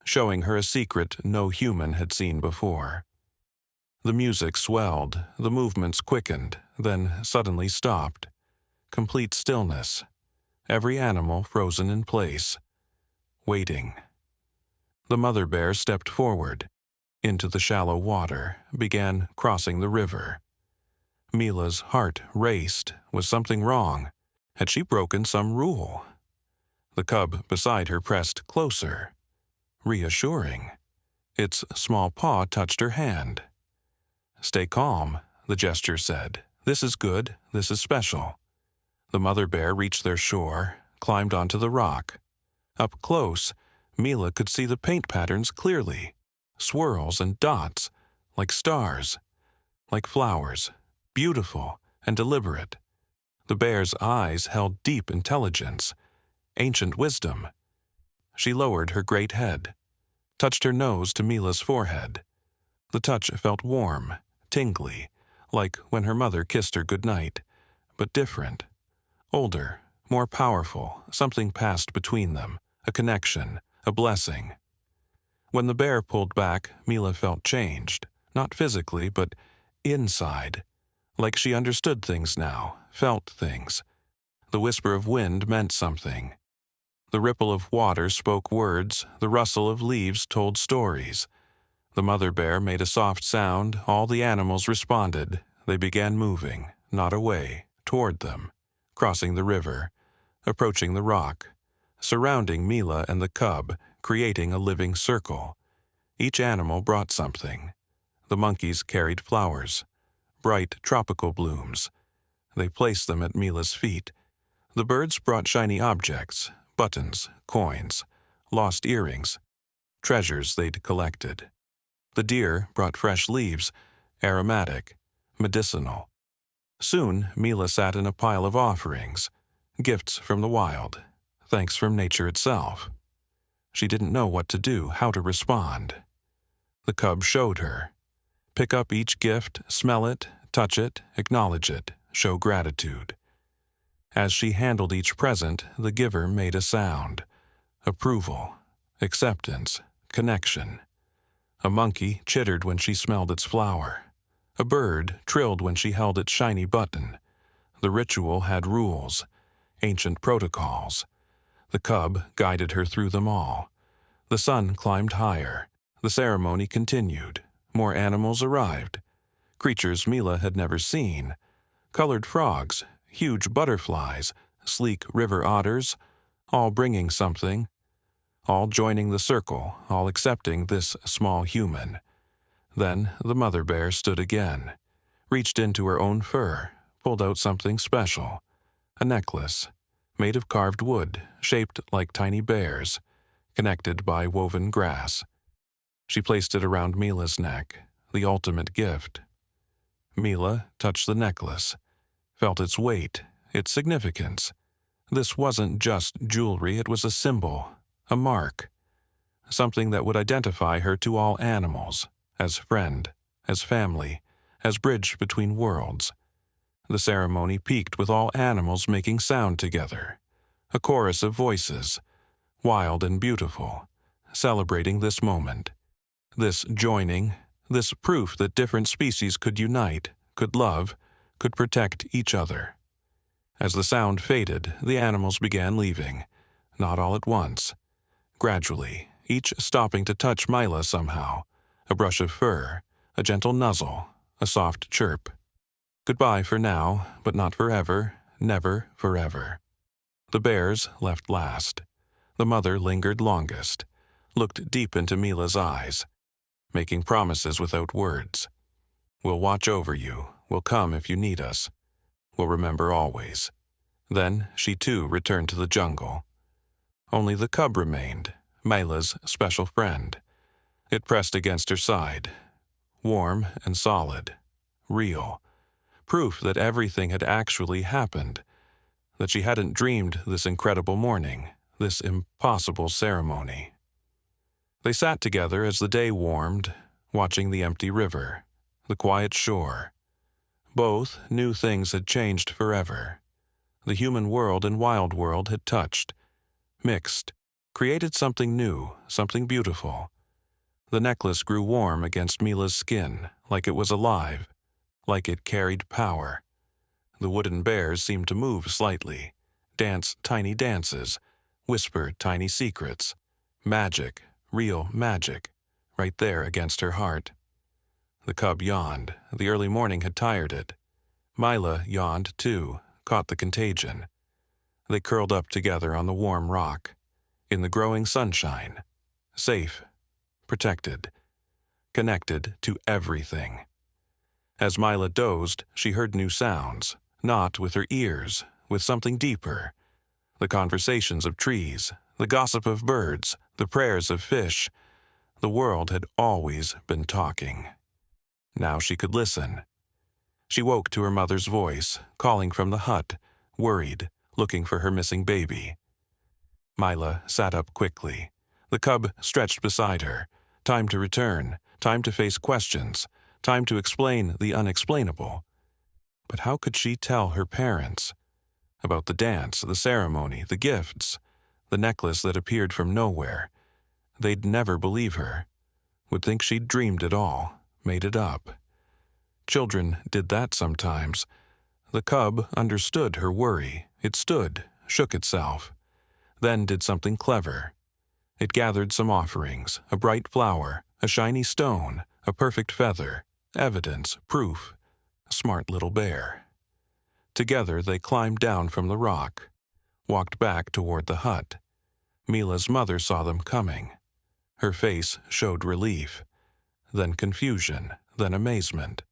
showing her a secret no human had seen before. The music swelled, the movements quickened, then suddenly stopped. Complete stillness, every animal frozen in place, waiting. The mother bear stepped forward, into the shallow water, began crossing the river. Mila's heart raced. Was something wrong? Had she broken some rule? The cub beside her pressed closer, reassuring. Its small paw touched her hand. "Stay calm," the gesture said. "This is good, this is special." The mother bear reached their shore, climbed onto the rock. Up close, Mila could see the paint patterns clearly, swirls and dots, like stars, like flowers, beautiful and deliberate. The bear's eyes held deep intelligence, ancient wisdom. She lowered her great head, touched her nose to Mila's forehead. The touch felt warm, tingly, like when her mother kissed her goodnight, but different. Older, more powerful, something passed between them, a connection, a blessing. When the bear pulled back, Mila felt changed, not physically, but inside, like she understood things now, felt things. The whisper of wind meant something. The ripple of water spoke words, the rustle of leaves told stories. The mother bear made a soft sound, all the animals responded. They began moving, not away, toward them, crossing the river, approaching the rock, surrounding Mila and the cub, creating a living circle. Each animal brought something. The monkeys carried flowers, bright tropical blooms. They placed them at Mila's feet. The birds brought shiny objects, buttons, coins, lost earrings, treasures they'd collected. The deer brought fresh leaves, aromatic, medicinal. Soon, Mila sat in a pile of offerings, gifts from the wild, thanks from nature itself. She didn't know what to do, how to respond. The cub showed her. Pick up each gift, smell it, touch it, acknowledge it, show gratitude. As she handled each present, the giver made a sound. Approval, acceptance, connection. A monkey chittered when she smelled its flower. A bird trilled when she held its shiny button. The ritual had rules, ancient protocols. The cub guided her through them all. The sun climbed higher. The ceremony continued. More animals arrived. Creatures Mila had never seen. Colored frogs, huge butterflies, sleek river otters, all bringing something. All joining the circle, all accepting this small human. Then the mother bear stood again, reached into her own fur, pulled out something special. A necklace, made of carved wood, shaped like tiny bears, connected by woven grass. She placed it around Mila's neck, the ultimate gift. Mila touched the necklace, felt its weight, its significance. This wasn't just jewelry, it was a symbol, a mark, something that would identify her to all animals, as friend, as family, as bridge between worlds. The ceremony peaked with all animals making sound together, a chorus of voices, wild and beautiful, celebrating this moment, this joining, this proof that different species could unite, could love, could protect each other. As the sound faded, the animals began leaving, not all at once. Gradually, each stopping to touch Mila somehow, a brush of fur, a gentle nuzzle, a soft chirp. Goodbye for now, but not forever, never forever. The bears left last. The mother lingered longest, looked deep into Mila's eyes, making promises without words. We'll watch over you, we'll come if you need us, we'll remember always. Then she too returned to the jungle. Only the cub remained, Mila's special friend. It pressed against her side, warm and solid, real, proof that everything had actually happened, that she hadn't dreamed this incredible morning, this impossible ceremony. They sat together as the day warmed, watching the empty river, the quiet shore. Both knew things had changed forever. The human world and wild world had touched, mixed, created something new, something beautiful. The necklace grew warm against Mila's skin, like it was alive, like it carried power. The wooden bears seemed to move slightly, dance tiny dances, whisper tiny secrets. Magic, real magic, right there against her heart. The cub yawned. The early morning had tired it. Mila yawned too, caught the contagion. They curled up together on the warm rock, in the growing sunshine, safe, protected, connected to everything. As Mila dozed, she heard new sounds, not with her ears, with something deeper. The conversations of trees, the gossip of birds, the prayers of fish. The world had always been talking. Now she could listen. She woke to her mother's voice, calling from the hut, worried, looking for her missing baby. Mila sat up quickly. The cub stretched beside her. Time to return, time to face questions, time to explain the unexplainable. But how could she tell her parents? About the dance, the ceremony, the gifts, the necklace that appeared from nowhere. They'd never believe her. Would think she'd dreamed it all, made it up. Children did that sometimes. The cub understood her worry. It stood, shook itself. Then did something clever. It gathered some offerings, a bright flower, a shiny stone, a perfect feather, evidence, proof. A smart little bear. Together they climbed down from the rock, walked back toward the hut. Mila's mother saw them coming. Her face showed relief, then confusion, then amazement.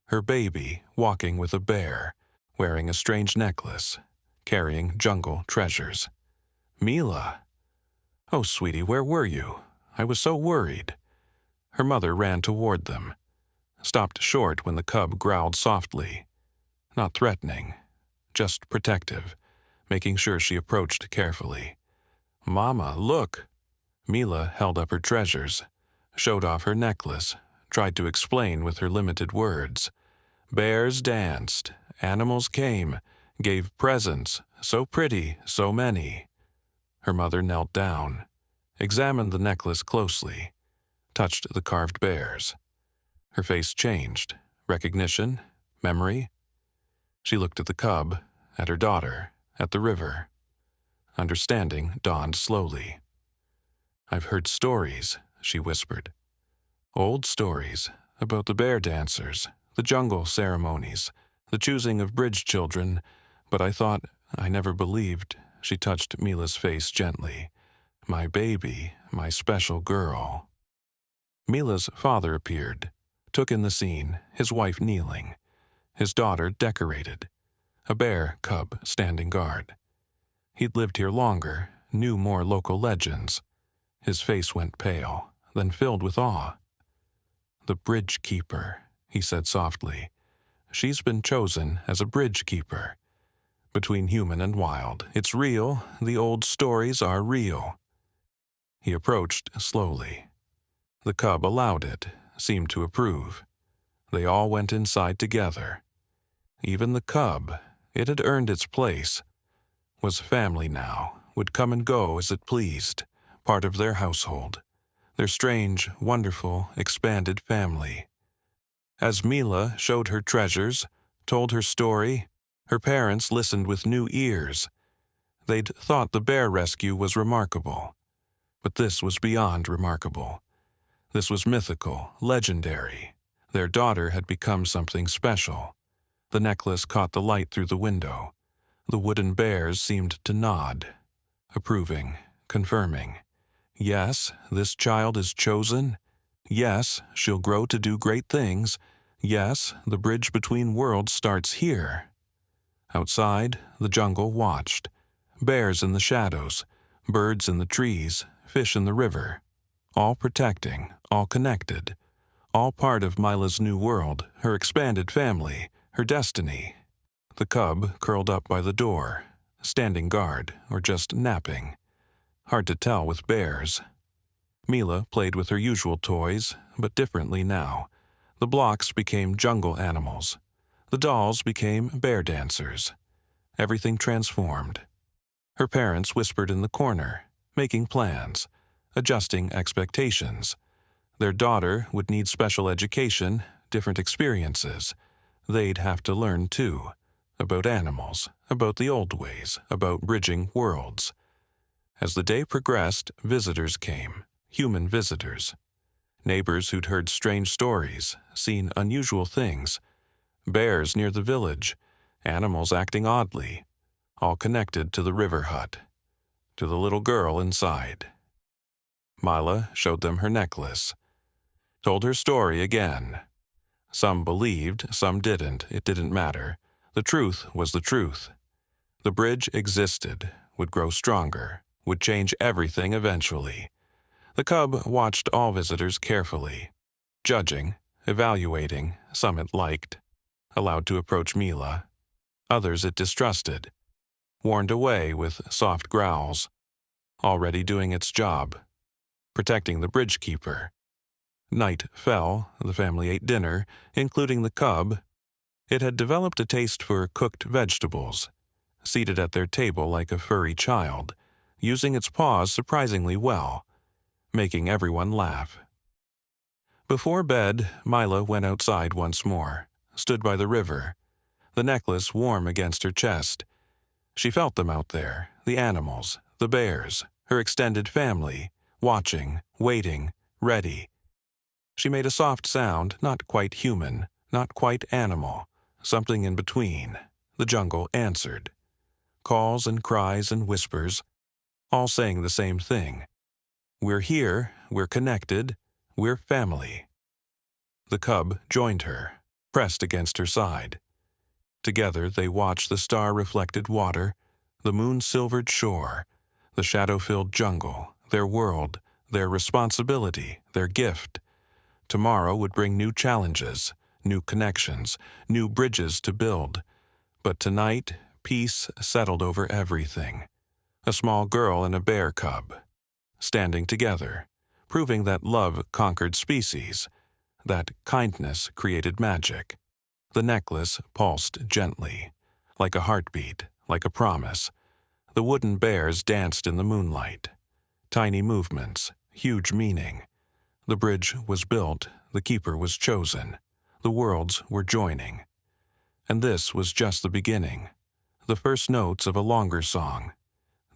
Her baby walking with a bear, wearing a strange necklace, carrying jungle treasures. Mila! Oh, sweetie, where were you? I was so worried. Her mother ran toward them, stopped short when the cub growled softly. Not threatening, just protective, making sure she approached carefully. Mama, look! Mila held up her treasures, showed off her necklace, tried to explain with her limited words. Bears danced, animals came, gave presents, so pretty, so many. Her mother knelt down, examined the necklace closely, touched the carved bears. Her face changed. Recognition? Memory? She looked at the cub, at her daughter, at the river. Understanding dawned slowly. I've heard stories, she whispered. Old stories about the bear dancers, the jungle ceremonies, the choosing of bridge children, but I never believed. She touched Mila's face gently. My baby, my special girl. Mila's father appeared, took in the scene, his wife kneeling, his daughter decorated, a bear cub standing guard. He'd lived here longer, knew more local legends. His face went pale, then filled with awe. The bridge keeper, he said softly. She's been chosen as a bridge keeper. Between human and wild, it's real, the old stories are real. He approached slowly. The cub allowed it, seemed to approve. They all went inside together. Even the cub, it had earned its place, was family now, would come and go as it pleased, part of their household, their strange, wonderful, expanded family. As Mila showed her treasures, told her story, her parents listened with new ears. They'd thought the bear rescue was remarkable. But this was beyond remarkable. This was mythical, legendary. Their daughter had become something special. The necklace caught the light through the window. The wooden bears seemed to nod, approving, confirming. Yes, this child is chosen. Yes, she'll grow to do great things. Yes, the bridge between worlds starts here. Outside, the jungle watched. Bears in the shadows, birds in the trees, fish in the river. All protecting, all connected. All part of Mila's new world, her expanded family, her destiny. The cub curled up by the door, standing guard or just napping. Hard to tell with bears. Mila played with her usual toys, but differently now. The blocks became jungle animals. The dolls became bear dancers. Everything transformed. Her parents whispered in the corner, making plans, adjusting expectations. Their daughter would need special education, different experiences. They'd have to learn too, about animals, about the old ways, about bridging worlds. As the day progressed, visitors came, human visitors. Neighbors who'd heard strange stories, seen unusual things. Bears near the village, animals acting oddly, all connected to the river hut, to the little girl inside. Mila showed them her necklace, told her story again. Some believed, some didn't. It didn't matter. The truth was the truth. The bridge existed, would grow stronger, would change everything eventually. The cub watched all visitors carefully, judging, evaluating. Some it liked, allowed to approach Mila. Others it distrusted, warned away with soft growls, already doing its job, protecting the bridge keeper. Night fell, the family ate dinner, including the cub. It had developed a taste for cooked vegetables, seated at their table like a furry child, using its paws surprisingly well, making everyone laugh. Before bed, Mila went outside once more, stood by the river, the necklace warm against her chest. She felt them out there, the animals, the bears, her extended family, watching, waiting, ready. She made a soft sound, not quite human, not quite animal, something in between. The jungle answered. Calls and cries and whispers, all saying the same thing. We're here, we're connected, we're family. The cub joined her, pressed against her side. Together they watched the star-reflected water, the moon-silvered shore, the shadow-filled jungle, their world, their responsibility, their gift. Tomorrow would bring new challenges, new connections, new bridges to build. But tonight, peace settled over everything. A small girl and a bear cub, standing together, proving that love conquered species, that kindness created magic. The necklace pulsed gently, like a heartbeat, like a promise. The wooden bears danced in the moonlight. Tiny movements, huge meaning. The bridge was built, the keeper was chosen. The worlds were joining. And this was just the beginning, the first notes of a longer song,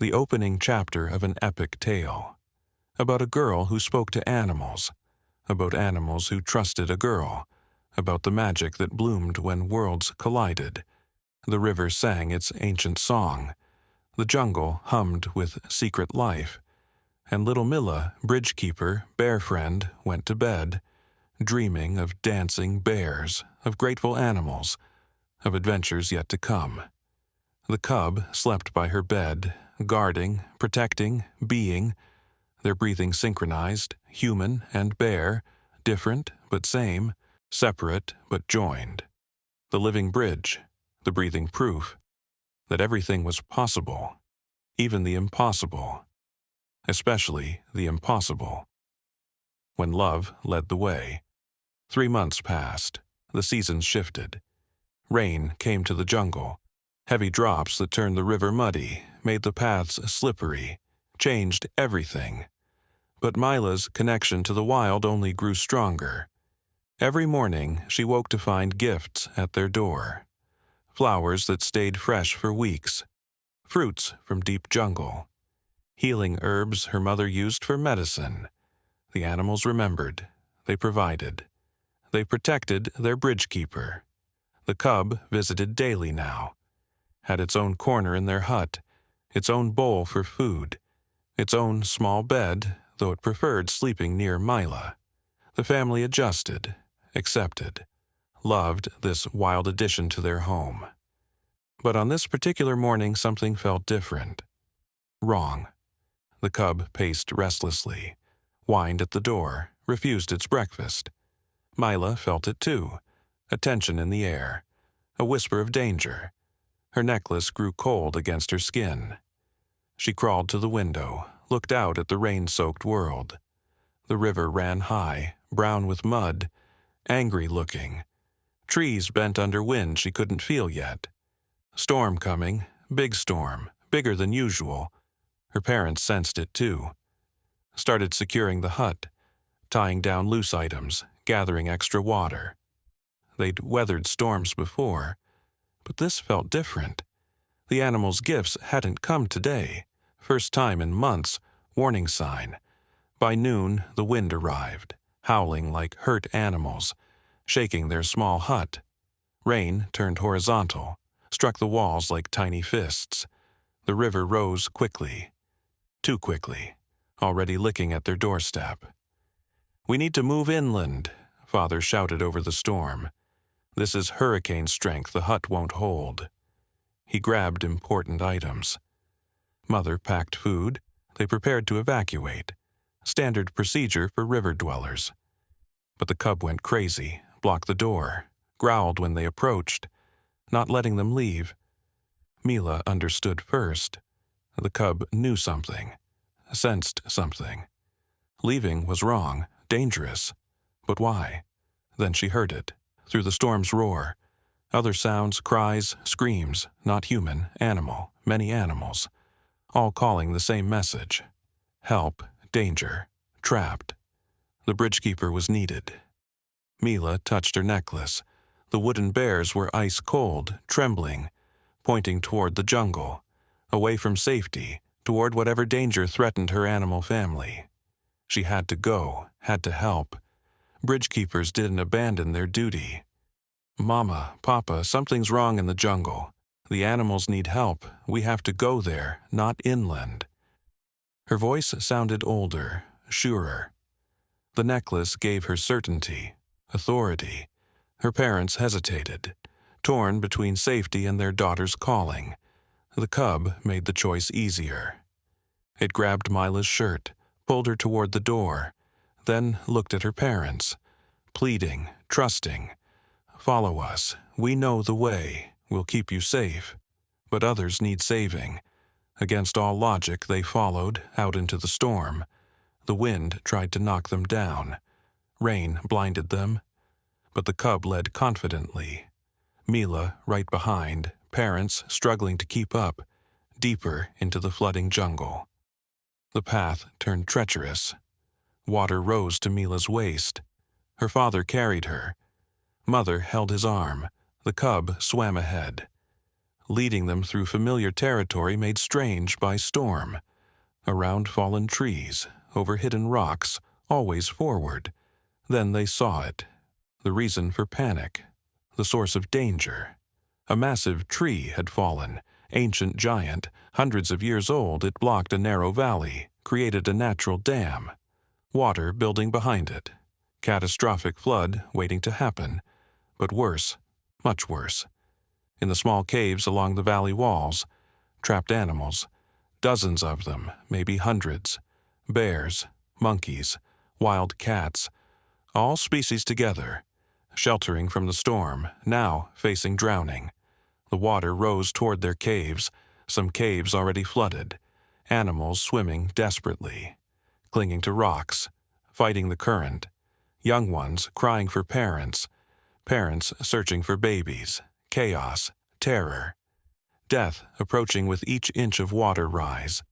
the opening chapter of an epic tale, about a girl who spoke to animals, about animals who trusted a girl, about the magic that bloomed when worlds collided. The river sang its ancient song. The jungle hummed with secret life. And little Mila, bridge keeper, bear friend, went to bed, dreaming of dancing bears, of grateful animals, of adventures yet to come. The cub slept by her bed, guarding, protecting, being, their breathing synchronized, human and bear, different but same, separate but joined. The living bridge, the breathing proof that everything was possible, even the impossible, especially the impossible. When love led the way. 3 months passed. The seasons shifted. Rain came to the jungle. Heavy drops that turned the river muddy, made the paths slippery, changed everything. But Mila's connection to the wild only grew stronger. Every morning, she woke to find gifts at their door. Flowers that stayed fresh for weeks. Fruits from deep jungle. Healing herbs her mother used for medicine. The animals remembered. They provided. They protected their bridge keeper. The cub visited daily now. Had its own corner in their hut, its own bowl for food, its own small bed, though it preferred sleeping near Mila. The family adjusted, accepted, loved this wild addition to their home. But on this particular morning something felt different. Wrong. The cub paced restlessly, whined at the door, refused its breakfast. Mila felt it too, a tension in the air, a whisper of danger. Her necklace grew cold against her skin. She crawled to the window, looked out at the rain-soaked world. The river ran high, brown with mud, angry-looking. Trees bent under wind she couldn't feel yet. Storm coming, big storm, bigger than usual. Her parents sensed it too. Started securing the hut, tying down loose items, gathering extra water. They'd weathered storms before, but this felt different. The animals' gifts hadn't come today. First time in months, warning sign. By noon, the wind arrived, howling like hurt animals, shaking their small hut. Rain turned horizontal, struck the walls like tiny fists. The river rose quickly. Too quickly, already licking at their doorstep. "We need to move inland," Father shouted over the storm. "This is hurricane strength the hut won't hold." He grabbed important items. Mother packed food. They prepared to evacuate. Standard procedure for river dwellers. But the cub went crazy, blocked the door, growled when they approached, not letting them leave. Mila understood first. The cub knew something, sensed something. Leaving was wrong, dangerous. But why? Then she heard it, through the storm's roar. Other sounds, cries, screams, not human, animal, many animals, all calling the same message. Help, danger, trapped. The bridgekeeper was needed. Mila touched her necklace. The wooden bears were ice cold, trembling, pointing toward the jungle, away from safety, toward whatever danger threatened her animal family. She had to go, had to help. Bridgekeepers didn't abandon their duty. Mama, Papa, something's wrong in the jungle. The animals need help. We have to go there, not inland. Her voice sounded older, surer. The necklace gave her certainty, authority. Her parents hesitated, torn between safety and their daughter's calling. The cub made the choice easier. It grabbed Mila's shirt, pulled her toward the door, then looked at her parents, pleading, trusting. Follow us. We know the way. We'll keep you safe. But others need saving. Against all logic, they followed, out into the storm. The wind tried to knock them down. Rain blinded them. But the cub led confidently. Mila right behind, parents struggling to keep up, deeper into the flooding jungle. The path turned treacherous. Water rose to Mila's waist. Her father carried her. Mother held his arm. The cub swam ahead, leading them through familiar territory made strange by storm. Around fallen trees, over hidden rocks, always forward. Then they saw it. The reason for panic. The source of danger. A massive tree had fallen. Ancient giant, hundreds of years old, it blocked a narrow valley, created a natural dam. Water building behind it. Catastrophic flood waiting to happen. But worse, much worse. In the small caves along the valley walls, trapped animals, dozens of them, maybe hundreds. Bears, monkeys, wild cats, all species together, sheltering from the storm, now facing drowning. The water rose toward their caves, some caves already flooded, animals swimming desperately, clinging to rocks, fighting the current, young ones crying for parents, parents searching for babies, chaos, terror, death approaching with each inch of water rise.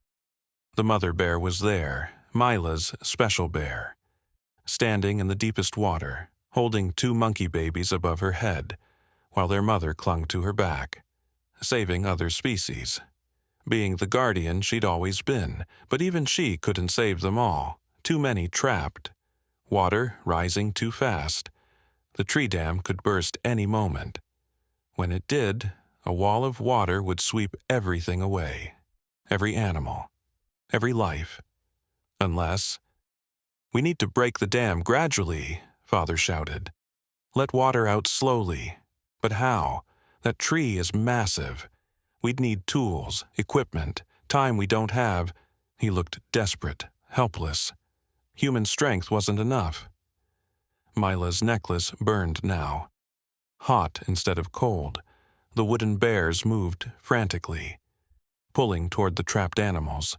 The mother bear was there, Mila's special bear, standing in the deepest water, holding 2 monkey babies above her head, while their mother clung to her back, saving other species. Being the guardian she'd always been, but even she couldn't save them all, too many trapped. Water rising too fast. The tree dam could burst any moment. When it did, a wall of water would sweep everything away. Every animal. Every life. Unless... "We need to break the dam gradually," Father shouted. "Let water out slowly." But how? That tree is massive. We'd need tools, equipment, time we don't have. He looked desperate, helpless. Human strength wasn't enough. Mila's necklace burned now. Hot instead of cold, the wooden bears moved frantically, pulling toward the trapped animals.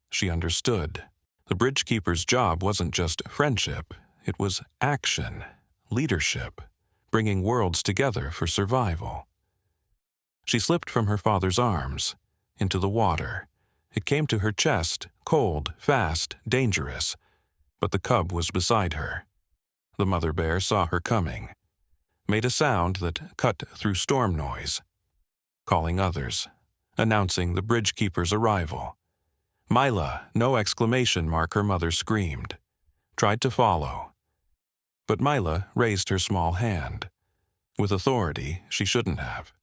She understood. The bridgekeeper's job wasn't just friendship, it was action, leadership, bringing worlds together for survival. She slipped from her father's arms, into the water. It came to her chest, cold, fast, dangerous. But the cub was beside her. The mother bear saw her coming, made a sound that cut through storm noise, calling others, announcing the bridgekeeper's arrival. "Mila!" No exclamation mark, her mother screamed. Tried to follow. But Mila raised her small hand. With authority she shouldn't have.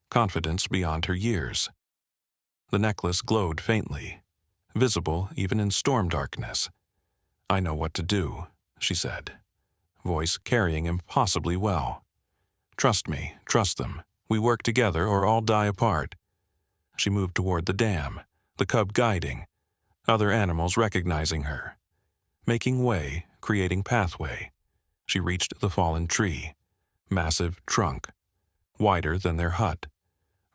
Confidence beyond her years. The necklace glowed faintly, visible even in storm darkness. "I know what to do," she said, voice carrying impossibly well. "Trust me, trust them. We work together or all die apart." She moved toward the dam, the cub guiding, other animals recognizing her, making way, creating pathway. She reached the fallen tree. Massive trunk, wider than their hut.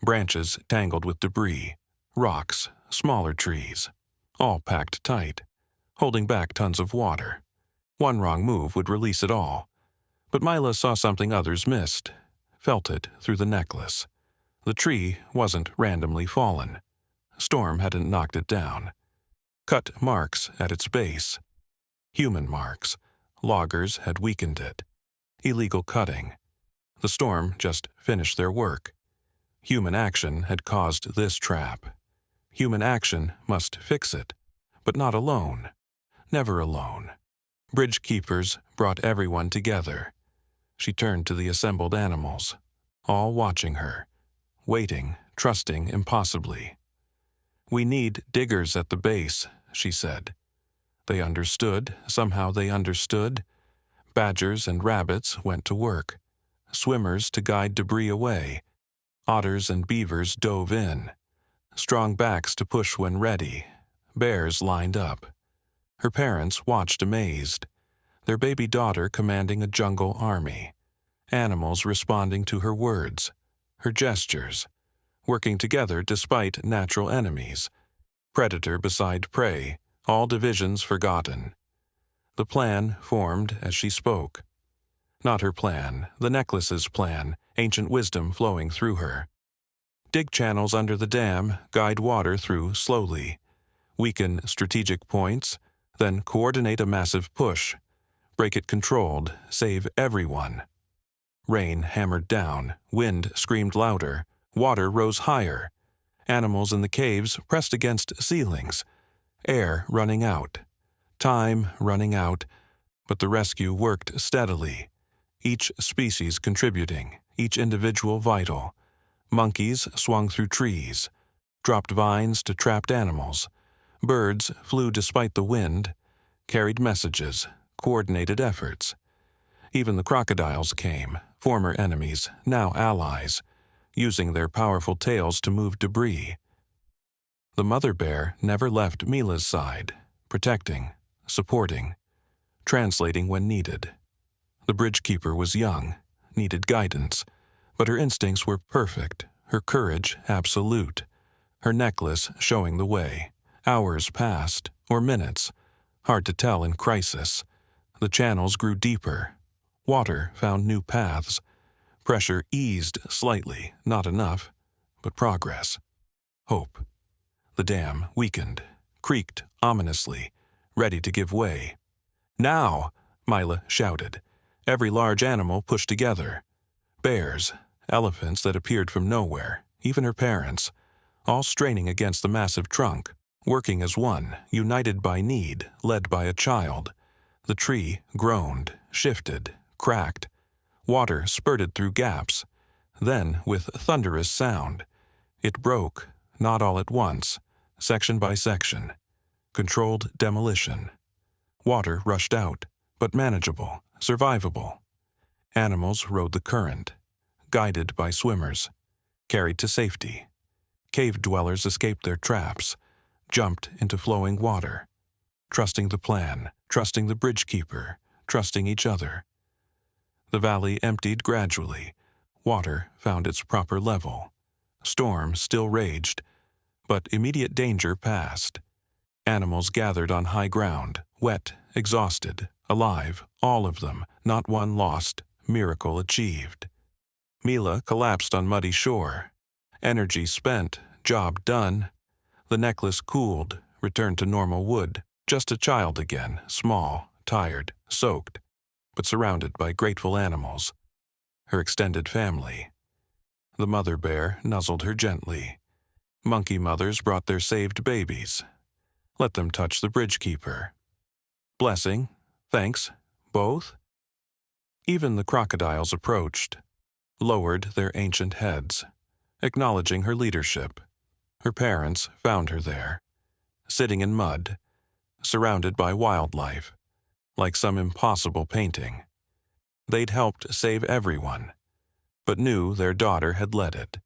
Branches tangled with debris, rocks, smaller trees, all packed tight, holding back tons of water. One wrong move would release it all. But Mila saw something others missed, felt it through the necklace. The tree wasn't randomly fallen. Storm hadn't knocked it down. Cut marks at its base. Human marks. Loggers had weakened it. Illegal cutting. The storm just finished their work. Human action had caused this trap. Human action must fix it, but not alone. Never alone. Bridge keepers brought everyone together. She turned to the assembled animals, all watching her, waiting, trusting impossibly. "We need diggers at the base," she said. They understood, somehow they understood. Badgers and rabbits went to work. Swimmers to guide debris away. Otters and beavers dove in. Strong backs to push when ready. Bears lined up. Her parents watched amazed. Their baby daughter commanding a jungle army. Animals responding to her words, her gestures, working together despite natural enemies. Predator beside prey, all divisions forgotten. The plan formed as she spoke. Not her plan, the necklace's plan, ancient wisdom flowing through her. Dig channels under the dam, guide water through slowly. Weaken strategic points, then coordinate a massive push. Break it controlled, save everyone. Rain hammered down, wind screamed louder, water rose higher. Animals in the caves pressed against ceilings. Air running out. Time running out, but the rescue worked steadily. Each species contributing, each individual vital. Monkeys swung through trees, dropped vines to trapped animals. Birds flew despite the wind, carried messages, coordinated efforts. Even the crocodiles came, former enemies, now allies, using their powerful tails to move debris. The mother bear never left Mila's side, protecting, supporting, translating when needed. The bridge keeper was young, needed guidance, but her instincts were perfect, her courage absolute, her necklace showing the way. Hours passed, or minutes, hard to tell in crisis. The channels grew deeper. Water found new paths. Pressure eased slightly, not enough, but progress. Hope. The dam weakened, creaked ominously, ready to give way. "Now!" Mila shouted. Every large animal pushed together. Bears, elephants that appeared from nowhere, even her parents, all straining against the massive trunk, working as one, united by need, led by a child. The tree groaned, shifted, cracked. Water spurted through gaps. Then, with thunderous sound, it broke, not all at once, section by section. Controlled demolition. Water rushed out, but manageable, survivable. Animals rode the current, guided by swimmers, carried to safety. Cave dwellers escaped their traps, jumped into flowing water, trusting the plan, trusting the bridge keeper, trusting each other. The valley emptied gradually. Water found its proper level. Storm still raged, but immediate danger passed. Animals gathered on high ground, wet, exhausted, alive, all of them, not one lost, miracle achieved. Mila collapsed on muddy shore. Energy spent, job done. The necklace cooled, returned to normal wood, just a child again, small, tired, soaked, but surrounded by grateful animals. Her extended family. The mother bear nuzzled her gently. Monkey mothers brought their saved babies. Let them touch the bridge keeper. Blessing, thanks, both? Even the crocodiles approached, lowered their ancient heads, acknowledging her leadership. Her parents found her there, sitting in mud, surrounded by wildlife, like some impossible painting. They'd helped save everyone, but knew their daughter had led it,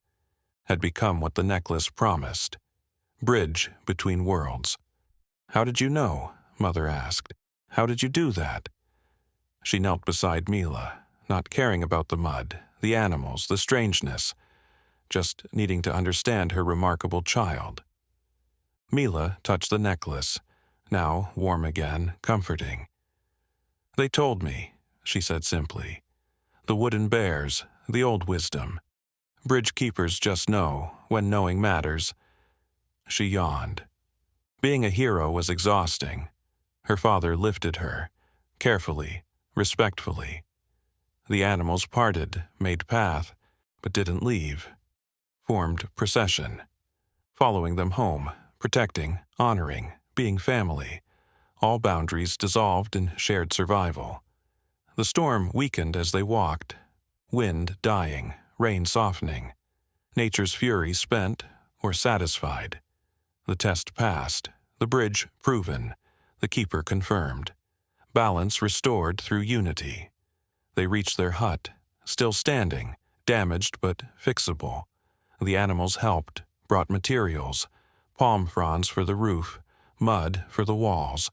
had become what the necklace promised. Bridge between worlds. "How did you know?" Mother asked. "How did you do that?" She knelt beside Mila, not caring about the mud, the animals, the strangeness, just needing to understand her remarkable child. Mila touched the necklace, now warm again, comforting. "They told me," she said simply. "The wooden bears, the old wisdom. Bridge keepers just know when knowing matters." She yawned. Being a hero was exhausting. Her father lifted her, carefully, respectfully. The animals parted, made path, but didn't leave. Formed procession, following them home, protecting, honoring, being family. All boundaries dissolved in shared survival. The storm weakened as they walked, wind dying, rain softening. Nature's fury spent or satisfied. The test passed, the bridge proven, the keeper confirmed. Balance restored through unity. They reached their hut, still standing, damaged but fixable. The animals helped, brought materials, palm fronds for the roof, mud for the walls,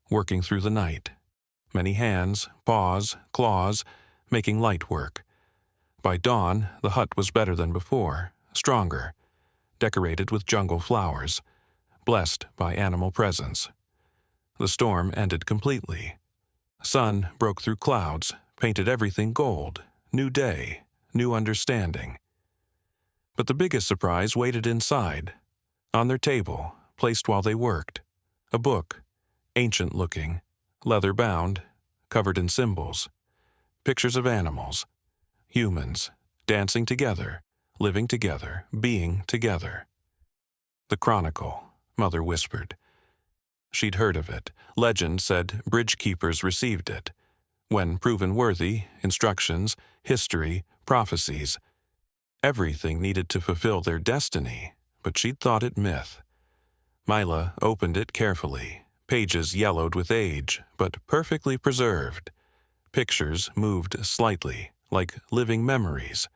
working through the night. Many hands, paws, claws, making light work. By dawn, the hut was better than before, stronger, decorated with jungle flowers, blessed by animal presence. The storm ended completely. Sun broke through clouds, painted everything gold, new day, new understanding. But the biggest surprise waited inside. On their table, placed while they worked, a book, ancient-looking, leather-bound, covered in symbols, pictures of animals, humans, dancing together, living together, being together. "The Chronicle," Mother whispered. She'd heard of it. Legend said bridge keepers received it. When proven worthy, instructions, history, prophecies. Everything needed to fulfill their destiny, but she'd thought it myth. Mila opened it carefully, pages yellowed with age, but perfectly preserved. Pictures moved slightly, like living memories.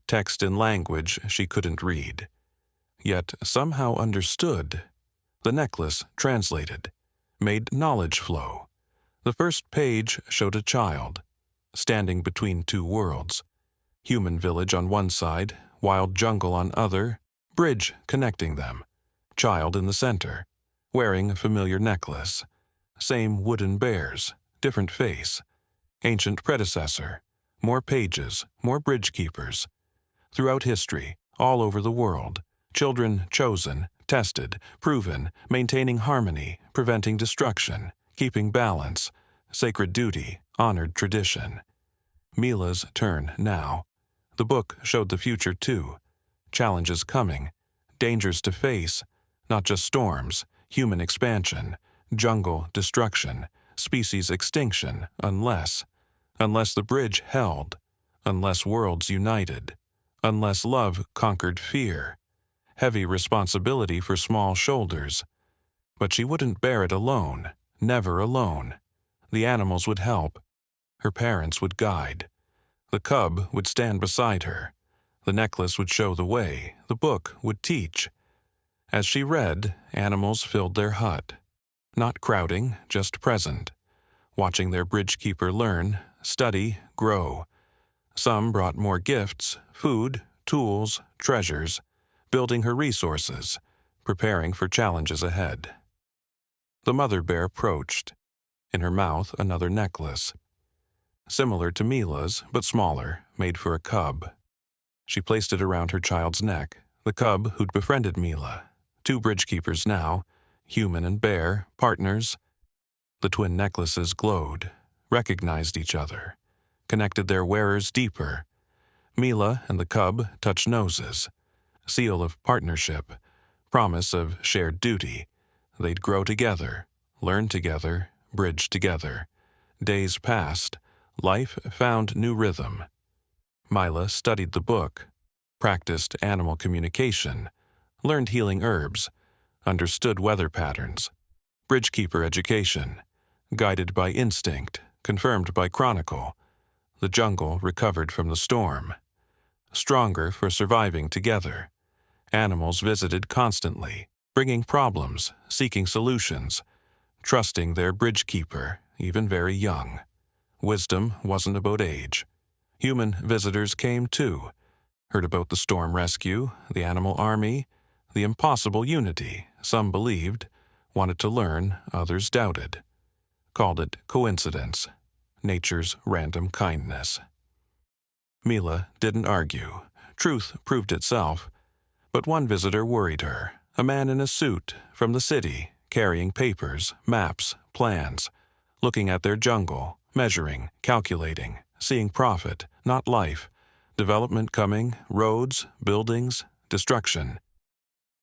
Text in language she couldn't read, yet somehow understood. The necklace translated, made knowledge flow. The first page showed a child, standing between two worlds. Human village on one side, wild jungle on other, bridge connecting them. Child in the center, wearing a familiar necklace. Same wooden bears, different face. Ancient predecessor, more pages, more bridge keepers. Throughout history, all over the world, children chosen, tested, proven, maintaining harmony, preventing destruction, keeping balance, sacred duty, honored tradition. Mila's turn now. The book showed the future too. Challenges coming, dangers to face, not just storms, human expansion, jungle destruction, species extinction, unless the bridge held, unless worlds united, unless love conquered fear. Heavy responsibility for small shoulders. But she wouldn't bear it alone, never alone. The animals would help. Her parents would guide. The cub would stand beside her. The necklace would show the way. The book would teach. As she read, animals filled their hut. Not crowding, just present. Watching their bridge keeper learn, study, grow. Some brought more gifts, food, tools, treasures, building her resources, preparing for challenges ahead. The mother bear approached. In her mouth, another necklace. Similar to Mila's, but smaller, made for a cub. She placed it around her child's neck, the cub who'd befriended Mila. Two bridge keepers now, human and bear, partners. The twin necklaces glowed, recognized each other, connected their wearers deeper. Mila and the cub touched noses. Seal of partnership, promise of shared duty. They'd grow together, learn together, bridge together. Days passed. Life found new rhythm. Mila studied the book, practiced animal communication, learned healing herbs, understood weather patterns. Bridgekeeper education, guided by instinct, confirmed by chronicle. The jungle recovered from the storm. Stronger for surviving together. Animals visited constantly, bringing problems, seeking solutions, trusting their bridge keeper, even very young. Wisdom wasn't about age. Human visitors came too, heard about the storm rescue, the animal army, the impossible unity some believed, wanted to learn, others doubted. Called it coincidence, nature's random kindness. Mila didn't argue. Truth proved itself. But one visitor worried her, a man in a suit from the city, carrying papers, maps, plans, looking at their jungle, measuring, calculating, seeing profit, not life, development coming, roads, buildings, destruction.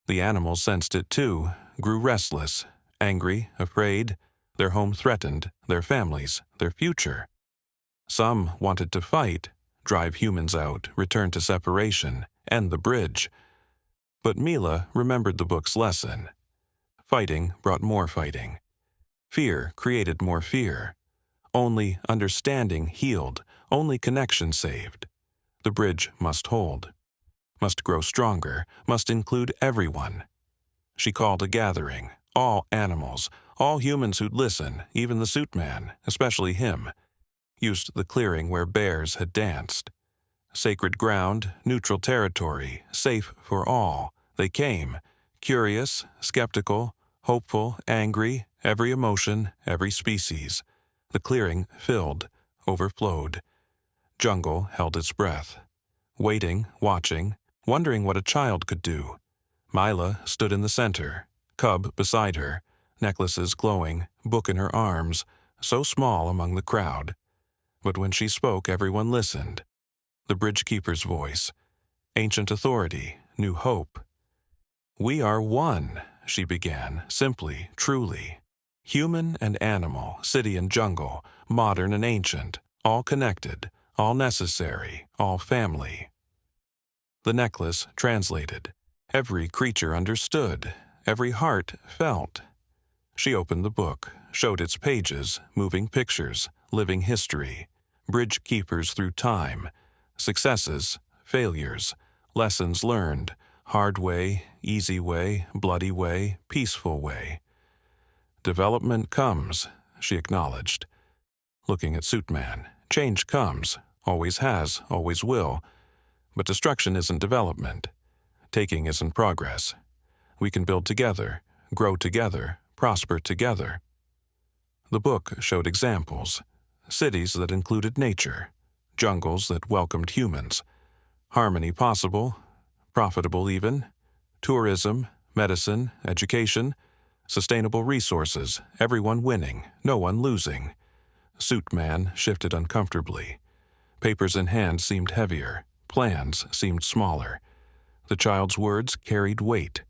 The animals sensed it too, grew restless, angry, afraid, their home threatened, their families, their future. Some wanted to fight, drive humans out, return to separation, end the bridge. But Mila remembered the book's lesson. Fighting brought more fighting. Fear created more fear. Only understanding healed, only connection saved. The bridge must hold, must grow stronger, must include everyone. She called a gathering, all animals, all humans who'd listen, even the suit man, especially him. Used the clearing where bears had danced. Sacred ground, neutral territory, safe for all. They came, curious, skeptical, hopeful, angry, every emotion, every species. The clearing filled, overflowed. Jungle held its breath. Waiting, watching, wondering what a child could do. Mila stood in the center, cub beside her, necklaces glowing, book in her arms, so small among the crowd. But when she spoke, everyone listened. The bridge-keeper's voice, ancient authority, new hope. "We are one," she began, simply, truly. "Human and animal, city and jungle, modern and ancient, all connected, all necessary, all family." The necklace translated. Every creature understood. Every heart felt. She opened the book, showed its pages, moving pictures, living history, bridge keepers through time, successes, failures, lessons learned, hard way, easy way, bloody way, peaceful way. "Development comes," she acknowledged. Looking at Suitman, "Change comes, always has, always will. But destruction isn't development. Taking isn't progress. We can build together, grow together, prosper together." The book showed examples. Cities that included nature, jungles that welcomed humans, harmony possible, profitable even, tourism, medicine, education, sustainable resources, everyone winning, no one losing. Suit Man shifted uncomfortably. Papers in hand seemed heavier, plans seemed smaller. The child's words carried weight.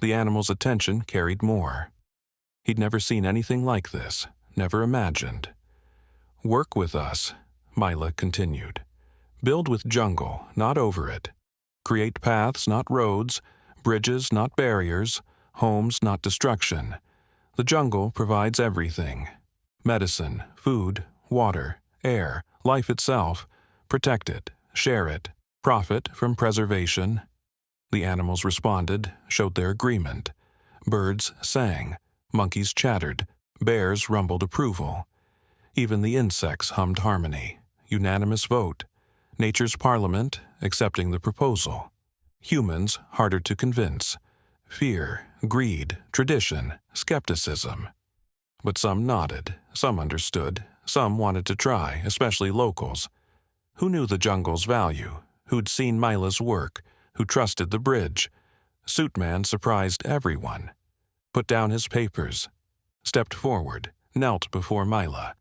The animal's attention carried more. He'd never seen anything like this, never imagined. "Work with us," Mila continued. "Build with jungle, not over it. Create paths, not roads, bridges, not barriers, homes, not destruction. The jungle provides everything. Medicine, food, water, air, life itself. Protect it, share it, profit from preservation." The animals responded, showed their agreement. Birds sang, monkeys chattered, bears rumbled approval. Even the insects hummed harmony. Unanimous vote. Nature's parliament accepting the proposal. Humans harder to convince. Fear, greed, tradition, skepticism. But some nodded, some understood, some wanted to try, especially locals. Who knew the jungle's value, who'd seen Mila's work, who trusted the bridge. Suitman surprised everyone. Put down his papers, stepped forward, knelt before Mila.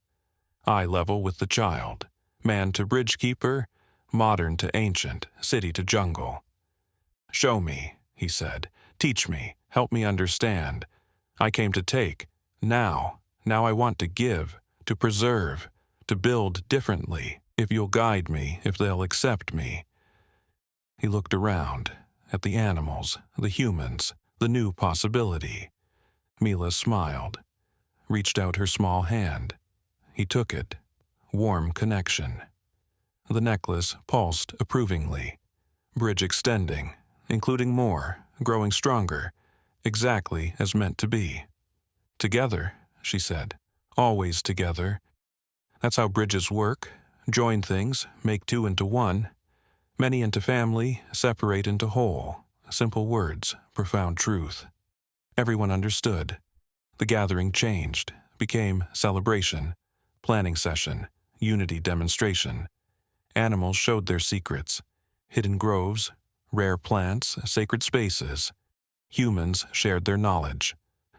Eye level with the child, man to bridge keeper, modern to ancient, city to jungle. "Show me," he said. "Teach me, help me understand. I came to take. Now I want to give, to preserve, to build differently, if you'll guide me, if they'll accept me." He looked around, at the animals, the humans, the new possibility. Mila smiled, reached out her small hand. He took it. Warm connection. The necklace pulsed approvingly. Bridge extending, including more, growing stronger, exactly as meant to be. "Together," she said. "Always together." That's how bridges work. Join things, make two into one. Many into family, separate into whole. Simple words, profound truth. Everyone understood. The gathering changed, became celebration, planning session, unity demonstration. Animals showed their secrets. Hidden groves, rare plants, sacred spaces. Humans shared their knowledge.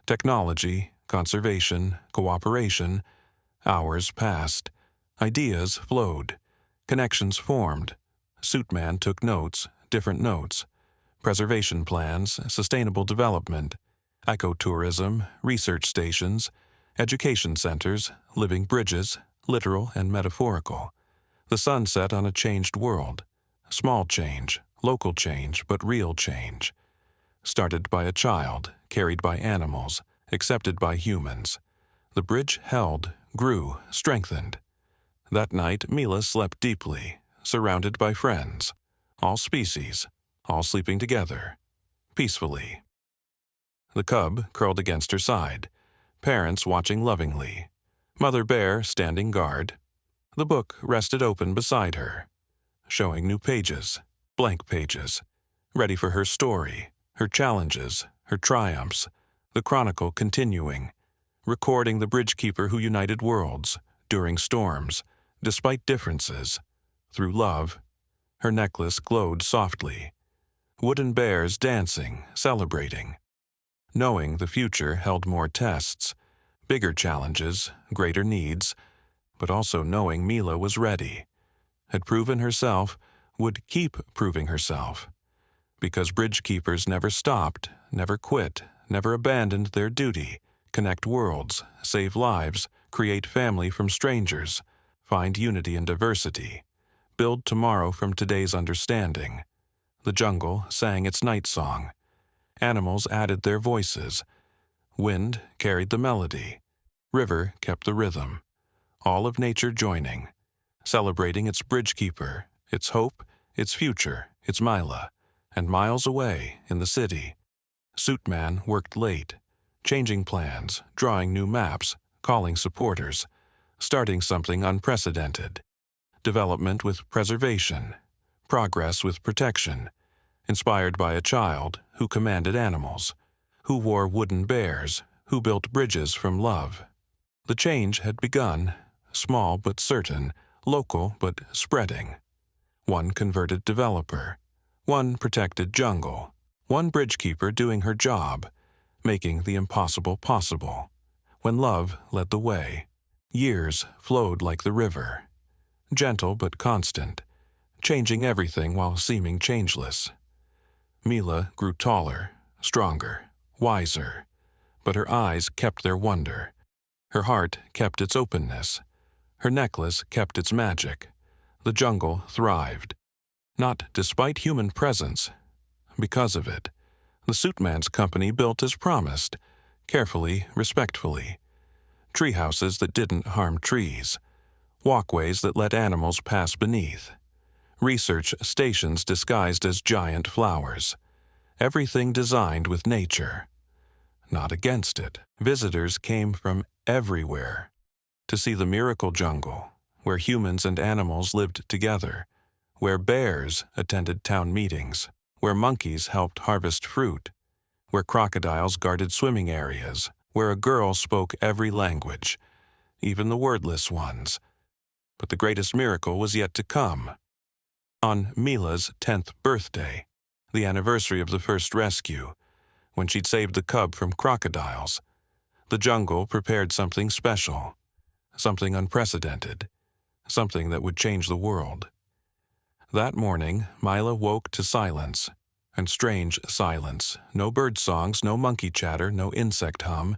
Technology, conservation, cooperation. Hours passed. Ideas flowed. Connections formed. Suitman took notes, different notes. Preservation plans, sustainable development, ecotourism, research stations, education centers, living bridges, literal and metaphorical. The sun set on a changed world. Small change, local change, but real change. Started by a child, carried by animals, accepted by humans. The bridge held, grew, strengthened. That night, Mila slept deeply, surrounded by friends, all species, all sleeping together, peacefully. The cub curled against her side, parents watching lovingly, Mother Bear standing guard. The book rested open beside her, showing new pages, blank pages, ready for her story, her challenges, her triumphs, the chronicle continuing, recording the bridgekeeper who united worlds, during storms, despite differences, through love. Her necklace glowed softly. Wooden bears dancing, celebrating. Knowing the future held more tests, bigger challenges, greater needs, but also knowing Mila was ready, had proven herself, would keep proving herself. Because bridgekeepers never stopped, never quit, never abandoned their duty, connect worlds, save lives, create family from strangers, find unity in diversity, build tomorrow from today's understanding. The jungle sang its night song. Animals added their voices. Wind carried the melody. River kept the rhythm. All of nature joining, celebrating its bridgekeeper, its hope, its future, its Mila. And miles away, in the city, Suitman worked late, changing plans, drawing new maps, calling supporters, starting something unprecedented. Development with preservation, progress with protection, inspired by a child who commanded animals, who wore wooden bears, who built bridges from love. The change had begun, small but certain, local but spreading. One converted developer, one protected jungle, one bridgekeeper doing her job, making the impossible possible. When love led the way, years flowed like the river, gentle but constant, changing everything while seeming changeless. Mila grew taller, stronger, wiser, but her eyes kept their wonder. Her heart kept its openness. Her necklace kept its magic. The jungle thrived. Not despite human presence, because of it. The Suitman's company built as promised, carefully, respectfully. Treehouses that didn't harm trees. Walkways that let animals pass beneath. Research stations disguised as giant flowers. Everything designed with nature. Not against it. Visitors came from everywhere to see the miracle jungle, where humans and animals lived together, where bears attended town meetings, where monkeys helped harvest fruit, where crocodiles guarded swimming areas, where a girl spoke every language, even the wordless ones. But the greatest miracle was yet to come. On Mila's 10th birthday, the anniversary of the first rescue, when she'd saved the cub from crocodiles, the jungle prepared something special, something unprecedented, something that would change the world. That morning, Mila woke to silence, and strange silence. No bird songs, no monkey chatter, no insect hum.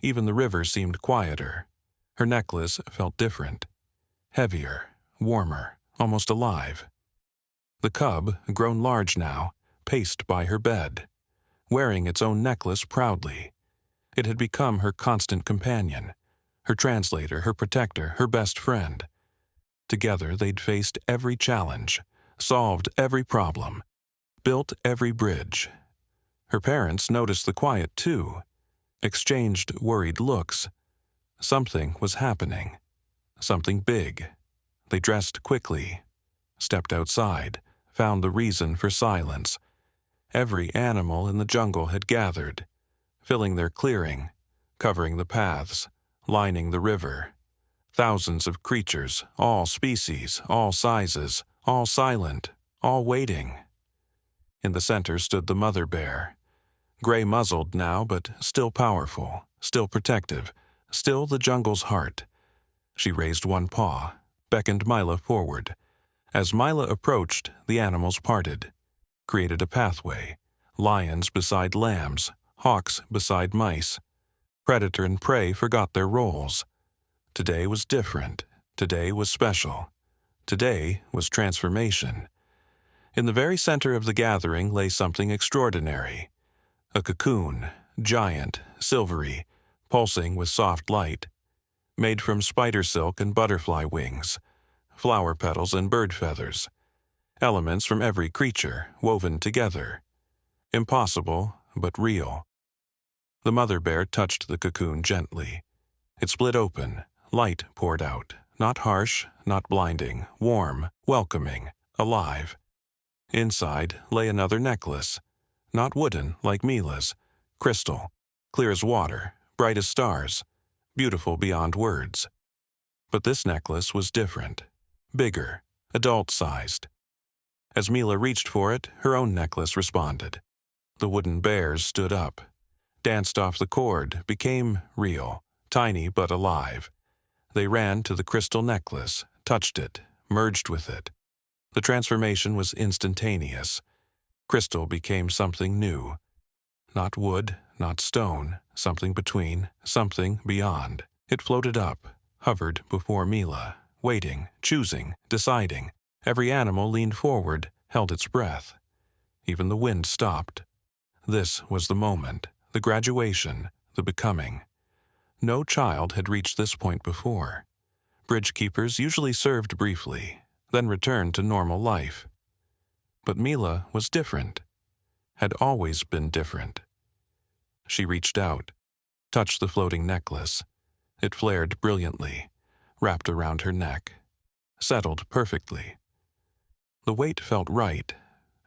Even the river seemed quieter. Her necklace felt different, heavier, warmer, almost alive. The cub, grown large now, paced by her bed, wearing its own necklace proudly. It had become her constant companion, her translator, her protector, her best friend. Together they'd faced every challenge, solved every problem, built every bridge. Her parents noticed the quiet too, exchanged worried looks. Something was happening. something big. They dressed quickly, stepped outside, found the reason for silence. Every animal in the jungle had gathered, filling their clearing, covering the paths, lining the river. Thousands of creatures, all species, all sizes, all silent, all waiting. In the center stood the mother bear, gray-muzzled now, but still powerful, still protective, still the jungle's heart. She raised one paw, beckoned Mila forward. As Mila approached, the animals parted, created a pathway, lions beside lambs, hawks beside mice. Predator and prey forgot their roles. Today was different. Today was special. Today was transformation. In the very center of the gathering lay something extraordinary. A cocoon, giant, silvery, pulsing with soft light, made from spider silk and butterfly wings, flower petals and bird feathers, elements from every creature woven together. Impossible, but real. The mother bear touched the cocoon gently. It split open, light poured out, not harsh, not blinding, warm, welcoming, alive. Inside lay another necklace, not wooden like Mila's, crystal, clear as water, bright as stars, beautiful beyond words. But this necklace was different, bigger, adult-sized. As Mila reached for it, her own necklace responded. The wooden bears stood up, danced off the cord, became real, tiny but alive. They ran to the crystal necklace, touched it, merged with it. The transformation was instantaneous. Crystal became something new. Not wood, not stone, something between, something beyond. It floated up, hovered before Mila, waiting, choosing, deciding. Every animal leaned forward, held its breath. Even the wind stopped. This was the moment, the graduation, the becoming. No child had reached this point before. Bridge keepers usually served briefly, then returned to normal life. But Mila was different, had always been different. She reached out, touched the floating necklace. It flared brilliantly, wrapped around her neck, settled perfectly. The weight felt right,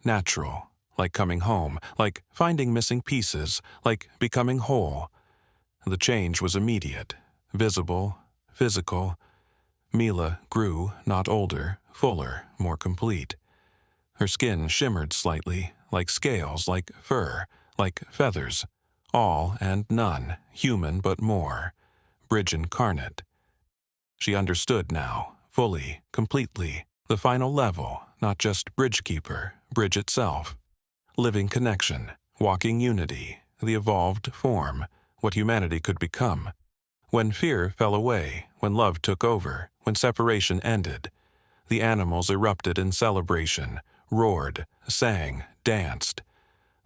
natural, like coming home, like finding missing pieces, like becoming whole. The change was immediate, visible, physical. Mila grew, not older, fuller, more complete. Her skin shimmered slightly, like scales, like fur, like feathers. All and none, human but more. Bridge incarnate. She understood now, fully, completely, the final level, not just bridge keeper, bridge itself. Living connection, walking unity, the evolved form, what humanity could become. When fear fell away, when love took over, when separation ended, the animals erupted in celebration, roared, sang, danced.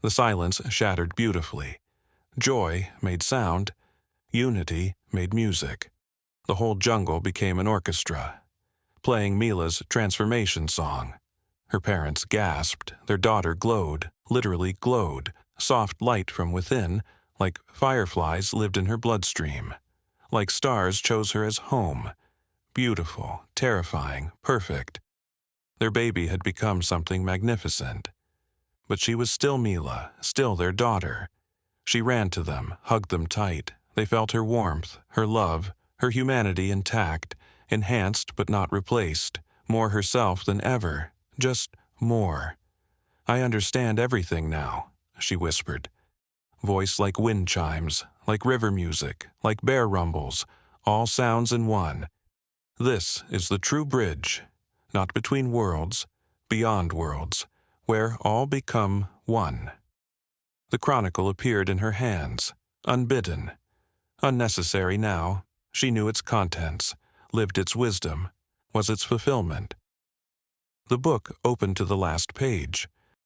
The silence shattered beautifully. Joy made sound. Unity made music. The whole jungle became an orchestra, playing Mila's transformation song. Her parents gasped. Their daughter glowed, literally glowed. Soft light from within, like fireflies, lived in her bloodstream. Like stars chose her as home. Beautiful, terrifying, perfect. Their baby had become something magnificent. But she was still Mila, still their daughter. She ran to them, hugged them tight. They felt her warmth, her love, her humanity intact, enhanced but not replaced, more herself than ever, just more. "I understand everything now," she whispered. Voice like wind chimes, like river music, like bear rumbles, all sounds in one. This is the true bridge, not between worlds, beyond worlds, where all become one. The chronicle appeared in her hands, unbidden. Unnecessary now, she knew its contents, lived its wisdom, was its fulfillment. The book opened to the last page.